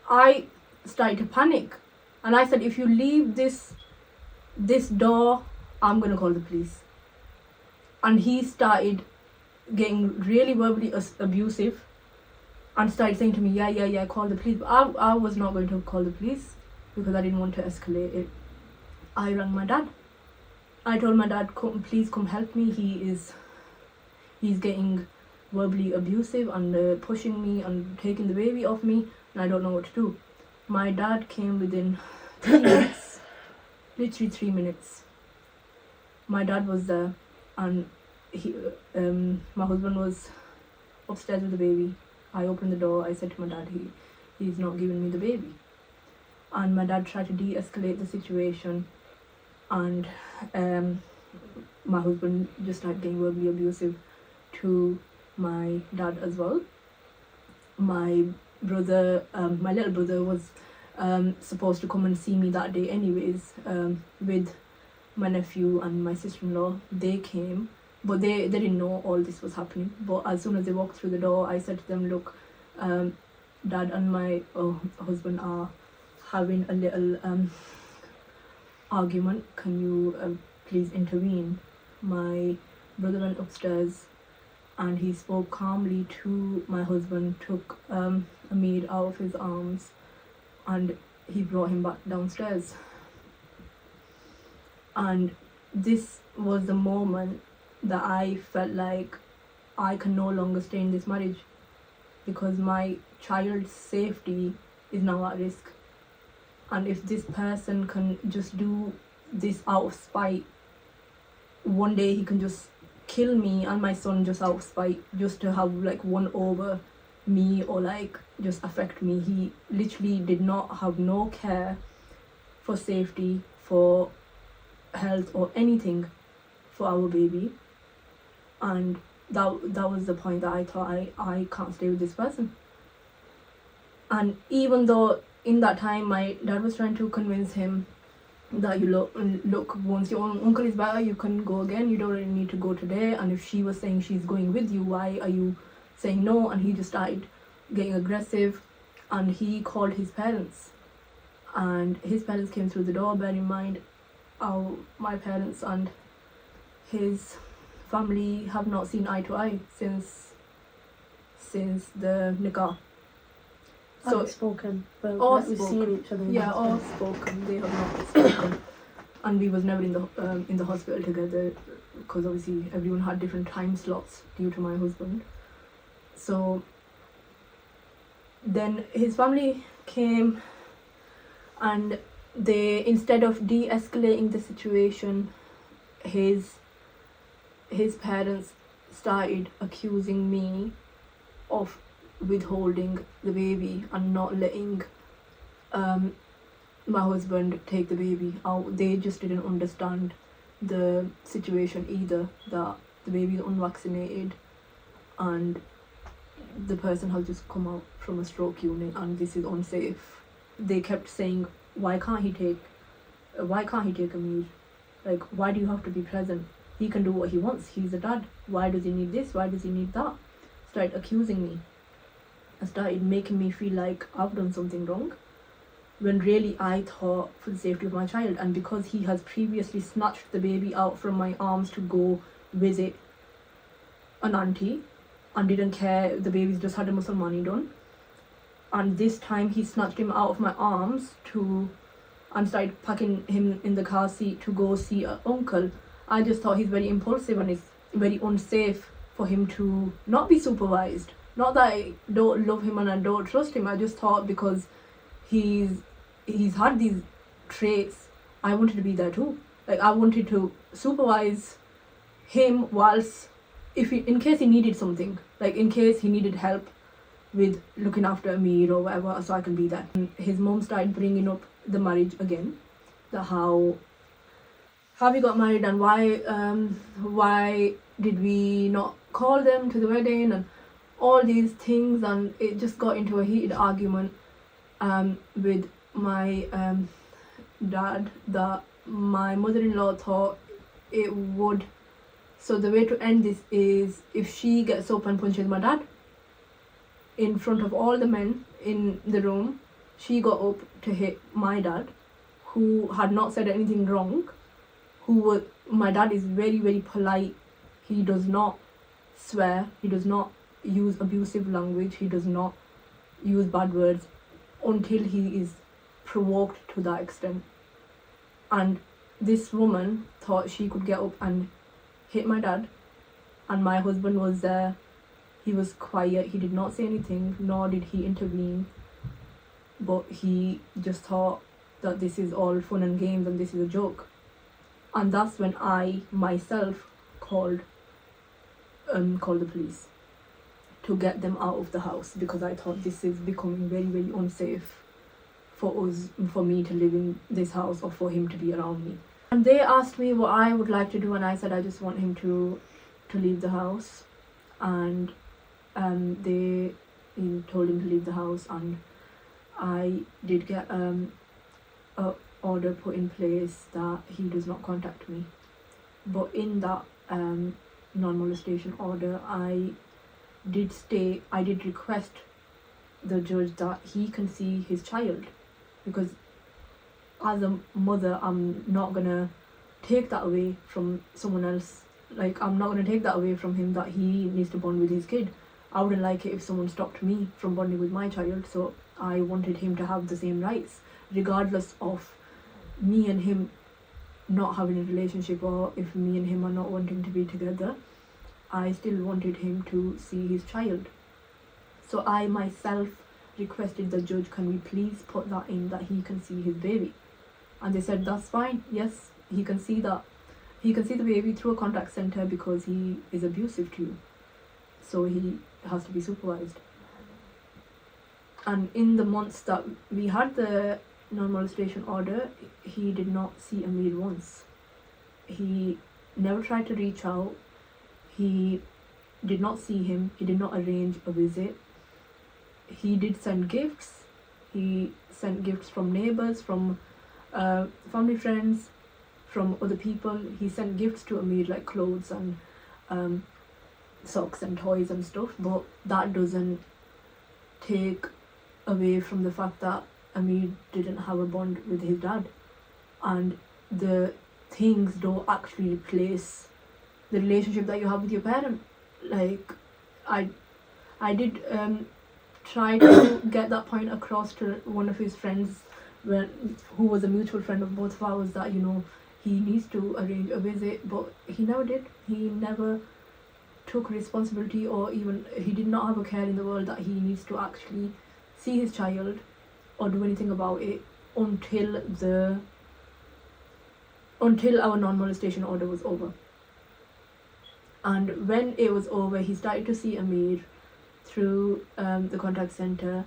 I started to panic and I said, if you leave this door, I'm going to call the police. And he started getting really verbally abusive and started saying to me, yeah, call the police. But I was not going to call the police because I didn't want to escalate it. I rang my dad. I told my dad, please come help me. He's getting verbally abusive and pushing me and taking the baby off me, and I don't know what to do. My dad came within 3 minutes. Literally 3 minutes. My dad was there, and my husband was upstairs with the baby. I opened the door. I said to my dad, he's not giving me the baby. And my dad tried to de-escalate the situation, and my husband just started getting verbally abusive to my dad as well. My brother, my little brother was supposed to come and see me that day anyways, with my nephew and my sister-in-law. They came, but they didn't know all this was happening. But as soon as they walked through the door, I said to them, look, dad and my husband are having a little argument. Can you please intervene? My brother went upstairs and he spoke calmly to my husband, took Ameer out of his arms, and he brought him back downstairs. And this was the moment that I felt like I can no longer stay in this marriage, because my child's safety is now at risk. And if this person can just do this out of spite, one day he can just kill me and my son just out of spite, just to have like one over me or like just affect me. He literally did not have no care for safety, for health or anything for our baby. And that was the point that I thought I can't stay with this person. And even though in that time my dad was trying to convince him that you look, once your uncle is better, you can go again, you don't really need to go today. And if she was saying she's going with you, why are you saying no? And he just started getting aggressive, and he called his parents, and his parents came through the door. Bear in mind, my parents and his family have not seen eye to eye since the nikkah. So Spoken. Well, all like we've spoken. seen each other. Yeah, all spoken. They have not spoken, and we was never in the hospital together because obviously everyone had different time slots due to my husband. So then his family came, and they, instead of de-escalating the situation, his parents started accusing me of withholding the baby and not letting my husband take the baby out. They just didn't understand the situation either, that the baby is unvaccinated and the person has just come out from a stroke unit and this is unsafe. They kept saying, why can't he take Ameer? Like, why do you have to be present? He can do what he wants. He's a dad. Why does he need this? Why does he need that? Started accusing me and started making me feel like I've done something wrong, when really I thought for the safety of my child, and because he has previously snatched the baby out from my arms to go visit an auntie and didn't care, the baby's just had a Muslimani done, and this time he snatched him out of my arms and started packing him in the car seat to go see an uncle. I just thought he's very impulsive and it's very unsafe for him to not be supervised. Not that I don't love him and I don't trust him, I just thought because he's had these traits, I wanted to be there too. Like, I wanted to supervise him whilst, in case he needed something, like in case he needed help with looking after Ameer or whatever, so I can be there. And his mom started bringing up the marriage again, the how we got married and why did we not call them to the wedding and all these things, and it just got into a heated argument with my dad that my mother-in-law thought it would. So the way to end this is if she gets up and punches my dad in front of all the men in the room. She got up to hit my dad, who had not said anything wrong. My dad is very, very polite. He does not swear. He does not use abusive language. He does not use bad words until he is provoked to that extent. And this woman thought she could get up and hit my dad, and my husband was there. He was quiet. He did not say anything, nor did he intervene. But he just thought that this is all fun and games and this is a joke. And that's when I myself called the police to get them out of the house, because I thought this is becoming very, very unsafe for me to live in this house or for him to be around me. And they asked me what I would like to do, and I said I just want him to leave the house. And they told him to leave the house, and I did get a order put in place that he does not contact me. But in that non-molestation order, I did request the judge that he can see his child, because as a mother, I'm not gonna take that away from someone else. Like, I'm not gonna take that away from him, that he needs to bond with his kid. I wouldn't like it if someone stopped me from bonding with my child, so I wanted him to have the same rights, regardless of me and him not having a relationship, or if me and him are not wanting to be together. I still wanted him to see his child. So I myself requested the judge, can we please put that in, that he can see his baby? And they said, that's fine, yes, he can see that. He can see the baby through a contact center because he is abusive to you. So he has to be supervised. And in the months that we had the non-molestation order, he did not see Ameer once. He never tried to reach out. He did not see him. He did not arrange a visit. He did send gifts. He sent gifts from neighbors, from family friends, from other people. He sent gifts to Ameer, like clothes and socks and toys and stuff, but that doesn't take away from the fact that Ameer didn't have a bond with his dad, and the things don't actually replace the relationship that you have with your parent. Like, I did try to get that point across to one of his friends, who was a mutual friend of both of ours, that he needs to arrange a visit, but he never did. He never took responsibility, or even he did not have a care in the world that he needs to actually see his child or do anything about it until our non-molestation order was over. And when it was over, he started to see Ameer through the contact center,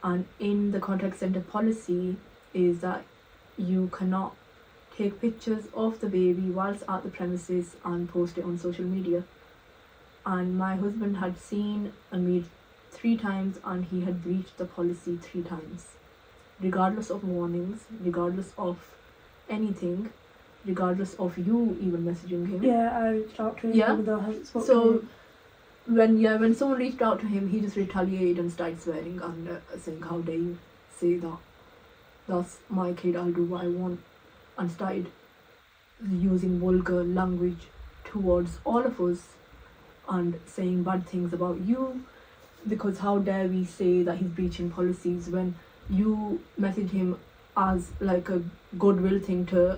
and in the contact center policy is that you cannot take pictures of the baby whilst at the premises and post it on social media. And my husband had seen Ameer 3 times, and he had breached the policy 3 times, regardless of warnings, regardless of anything, regardless of you even messaging him. Yeah, I reached out to him, Yeah. even though I haven't spoken So to him. when someone reached out to him, he just retaliated and started swearing and saying, "How dare you say that? That's my kid, I'll do what I want," and started using vulgar language towards all of us and saying bad things about you, because how dare we say that he's breaching policies when you message him as like a goodwill thing to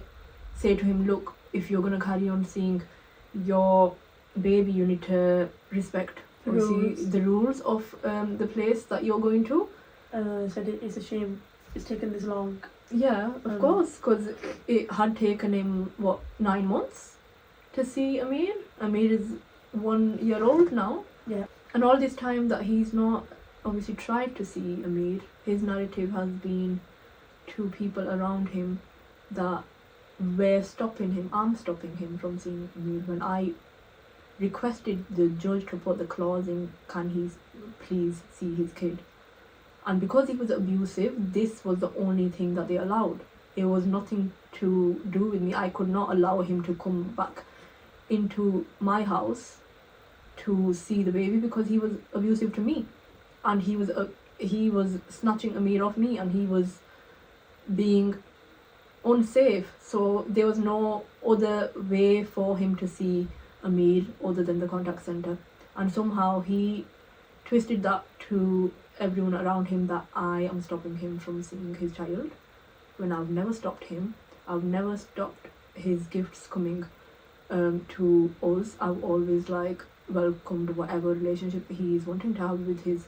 say to him, "Look, if you're going to carry on seeing your baby, you need to respect the rules of the place that you're going to." Said it's a shame it's taken this long. Yeah, of course, because it had taken him 9 months to see Ameer. Ameer is 1 year old now. Yeah. And all this time that he's not obviously tried to see Ameer, his narrative has been to people around him that I'm stopping him from seeing Ameer. When I requested the judge to put the clause in, can he please see his kid? And because he was abusive, this was the only thing that they allowed. It was nothing to do with me. I could not allow him to come back into my house to see the baby because he was abusive to me, and he was snatching Ameer off me, and he was being unsafe. So there was no other way for him to see Ameer other than the contact center, and somehow he twisted that to everyone around him that I am stopping him from seeing his child, when I've never stopped him. I've never stopped his gifts coming to us. I've always welcomed whatever relationship he's wanting to have with his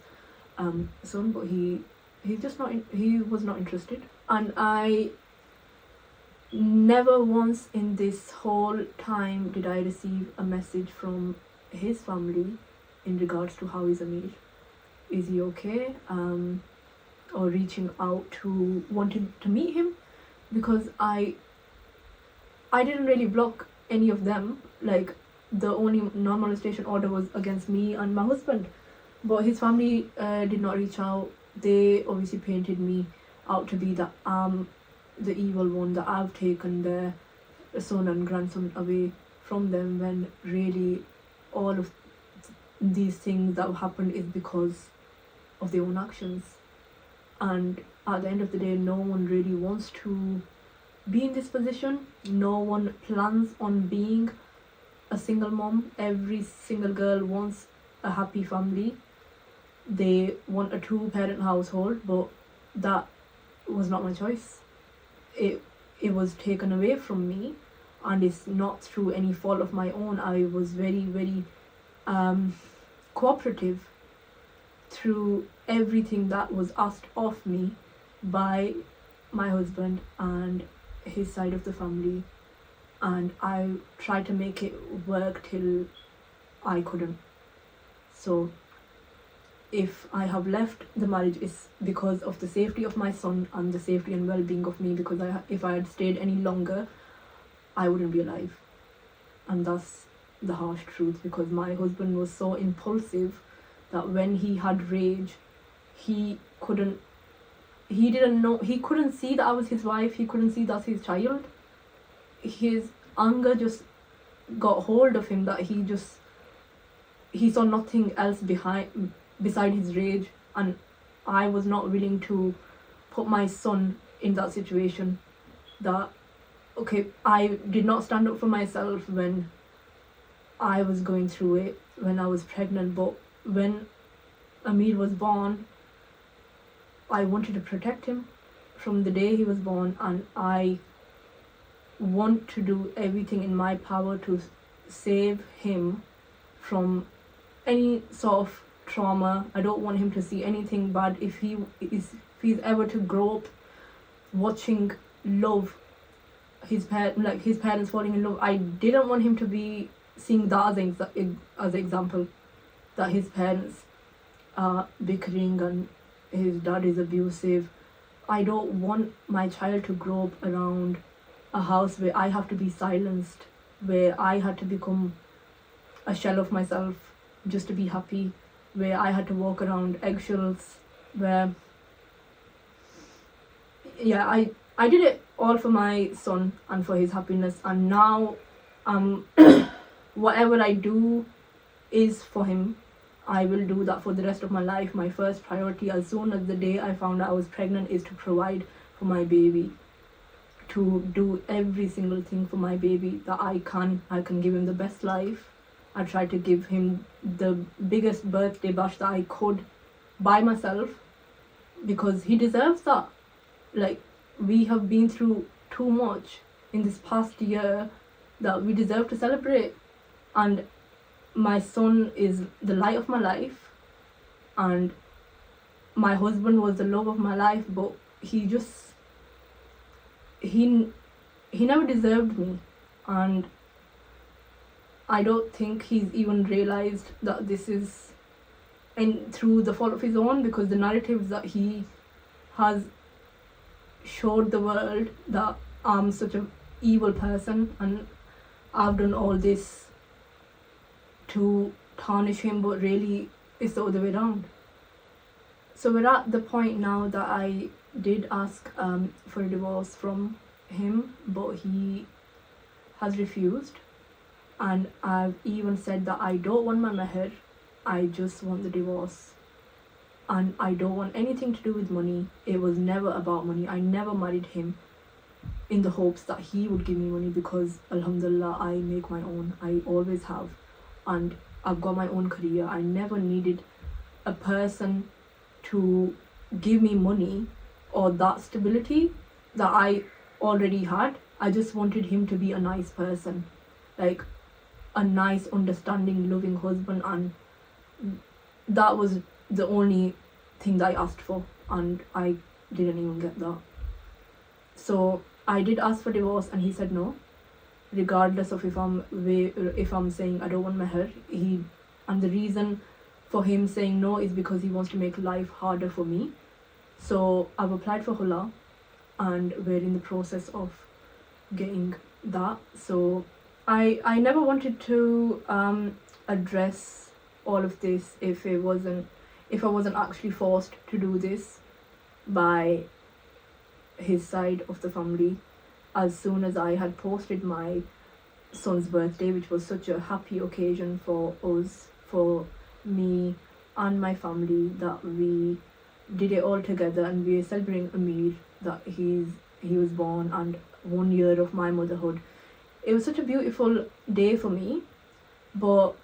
son, but he was not interested. And I never once in this whole time did I receive a message from his family in regards to how is Ameer, is he okay, or reaching out to wanting to meet him, because I didn't really block any of them. Like, the only non-molestation order was against me and my husband, but his family did not reach out. They obviously painted me out to be that the evil one, that I've taken their son and grandson away from them, when really all of these things that have happened is because of their own actions. And at the end of the day, no one really wants to be in this position. No one plans on being a single mom. Every single girl wants a happy family. They want a 2-parent household, but that was not my choice. It was taken away from me, and it's not through any fault of my own. I was very, very cooperative through everything that was asked of me by my husband and his side of the family, and I tried to make it work till I couldn't. So if I have left the marriage, it's because of the safety of my son and the safety and well-being of me, because if I had stayed any longer, I wouldn't be alive. And that's the harsh truth, because my husband was so impulsive that when he had rage, he couldn't see that I was his wife. He couldn't see that's his child. His anger just got hold of him, that he saw nothing else beside his rage. And I was not willing to put my son in that situation. That, okay, I did not stand up for myself when I was going through it when I was pregnant, but when Ameer was born, I wanted to protect him from the day he was born, and I want to do everything in my power to save him from any sort of trauma. I don't want him to see anything bad. If he's ever to grow up watching love, his parents falling in love, I didn't want him to be seeing that as an example, that his parents are bickering and his dad is abusive. I don't want my child to grow up around a house where I have to be silenced, where I had to become a shell of myself just to be happy, where I had to walk around eggshells, where I did it all for my son and for his happiness, and now whatever I do is for him. I will do that for the rest of my life. My first priority, as soon as the day I found out I was pregnant, is to provide for my baby, to do every single thing for my baby that I can. I can give him the best life. I try to give him the biggest birthday bash that I could by myself, because he deserves that. Like, we have been through too much in this past year that we deserve to celebrate. And my son is the light of my life, and my husband was the love of my life, but he never deserved me, and I don't think he's even realized that this is through the fault of his own, because the narratives that he has showed the world, that I'm such an evil person and I've done all this to tarnish him, but really it's the other way around. So we're at the point now that I did ask for a divorce from him, but he has refused, and I've even said that I don't want my mehr, I just want the divorce, and I don't want anything to do with money. It was never about money. I never married him in the hopes that he would give me money, because alhamdulillah I make my own. I always have, and I've got my own career. I never needed a person to give me money or that stability that I already had. I just wanted him to be a nice person, like a nice, understanding, loving husband, and that was the only thing that I asked for, and I didn't even get that. So I did ask for divorce, and he said no, regardless of if I'm saying I don't want mehr. And the reason for him saying no is because he wants to make life harder for me. So I've applied for Hula, and we're in the process of getting that. So I never wanted to address all of this if I wasn't actually forced to do this by his side of the family. As soon as I had posted my son's birthday, which was such a happy occasion for us, for me and my family, that we did it all together, and we are celebrating Ameer, that he was born, and 1 year of my motherhood. It was such a beautiful day for me, but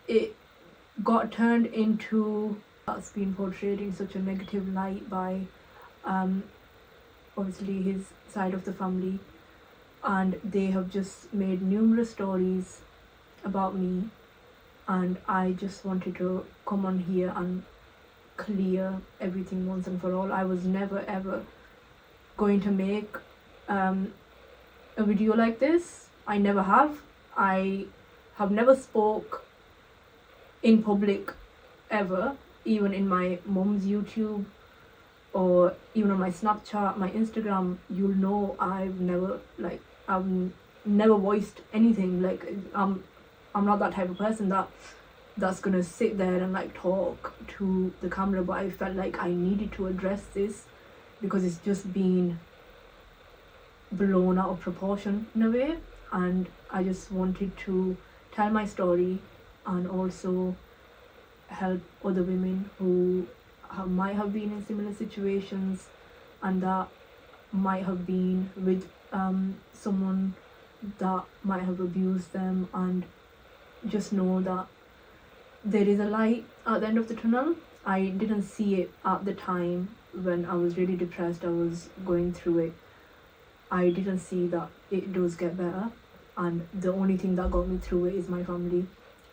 it got turned into that's been portrayed in such a negative light by obviously his side of the family, and they have just made numerous stories about me, and I just wanted to come on here and clear everything once and for all. I was never ever going to make a video like this. I never have. I have never spoke in public ever, even in my mom's YouTube or even on my Snapchat, my Instagram. You'll know I've never voiced anything. Like I'm not that type of person that's gonna sit there and like talk to the camera, but I felt like I needed to address this because it's just been blown out of proportion in a way, and I just wanted to tell my story and also help other women who might have been in similar situations and that might have been with someone that might have abused them, and just know that there is a light at the end of the tunnel. I didn't see it at the time when I was really depressed, I was going through it. I didn't see that it does get better, and the only thing that got me through it is my family.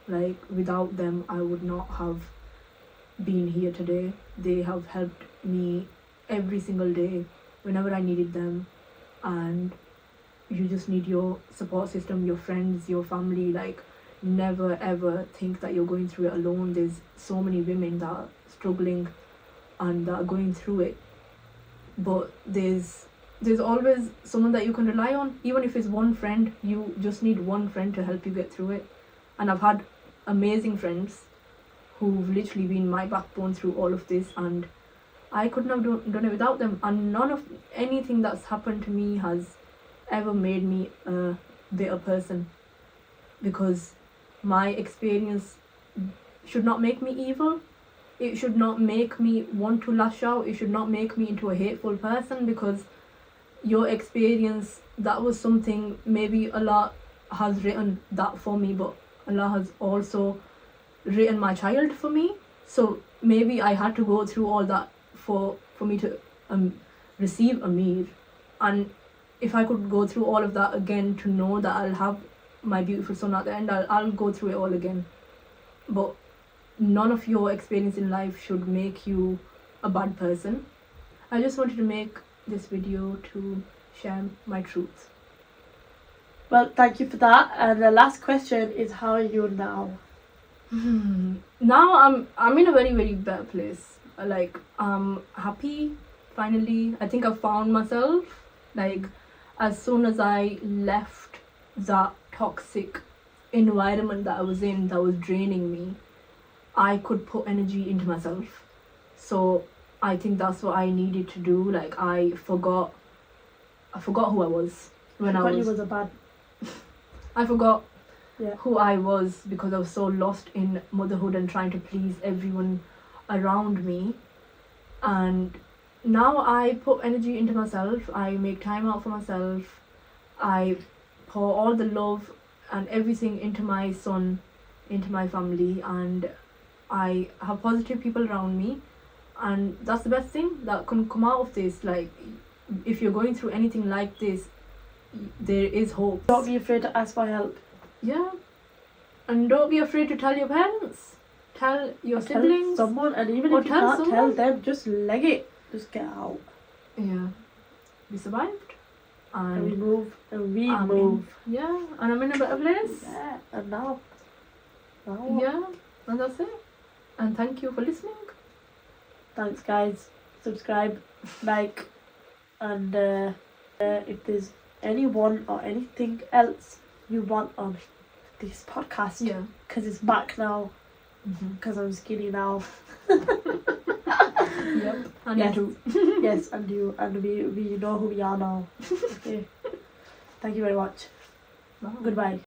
Like, without them, I would not have been here today. They have helped me every single day whenever I needed them, and you just need your support system, your friends, your family. Like, never ever think that you're going through it alone. There's so many women that are struggling and that are going through it, but there's always someone that you can rely on. Even if it's one friend, you just need one friend to help you get through it. And I've had amazing friends who've literally been my backbone through all of this, and I couldn't have done it without them. And none of anything that's happened to me has ever made me a better person, because my experience should not make me evil. It should not make me want to lash out. It should not make me into a hateful person, because your experience, that was something, maybe Allah has written that for me, but Allah has also written my child for me. So maybe I had to go through all that for me to receive Ameer. And if I could go through all of that again to know that I'll have my beautiful son at the end, I'll go through it all again. But none of your experience in life should make you a bad person. I just wanted to make this video to share my truth. Well, thank you for that. And the last question is, how are you now? Now I'm in a very, very better place. Like, I'm happy finally. I think I've found myself. Like, as soon as I left that toxic environment that I was in, that was draining me, I could put energy into myself. So I think that's what I needed to do. Like, I forgot who I was when I was a bad. I forgot Yeah. who I was, because I was so lost in motherhood and trying to please everyone around me. And now I put energy into myself. I make time out for myself. I pour all the love and everything into my son, into my family, and I have positive people around me. And that's the best thing that can come out of this. Like, if you're going through anything like this, there is hope. Don't be afraid to ask for help. Yeah. And don't be afraid to tell your parents. Tell your siblings. Tell someone, and even Or if you tell can't tell someone. them, just leg it. Just get out. Yeah. We survived. And we And move. And we I'm move. yeah. And I'm in a better place. Yeah. And now. Now. Yeah. And that's it. And thank you for listening. Thanks, guys. Subscribe, like, and if there's anyone or anything else you want on this podcast, Yeah. because it's back now, Mm-hmm. because I'm skinny now. Yep. And Yes. you too. Yes, and we know who we are now. Okay. Thank you very much. Bye. Goodbye.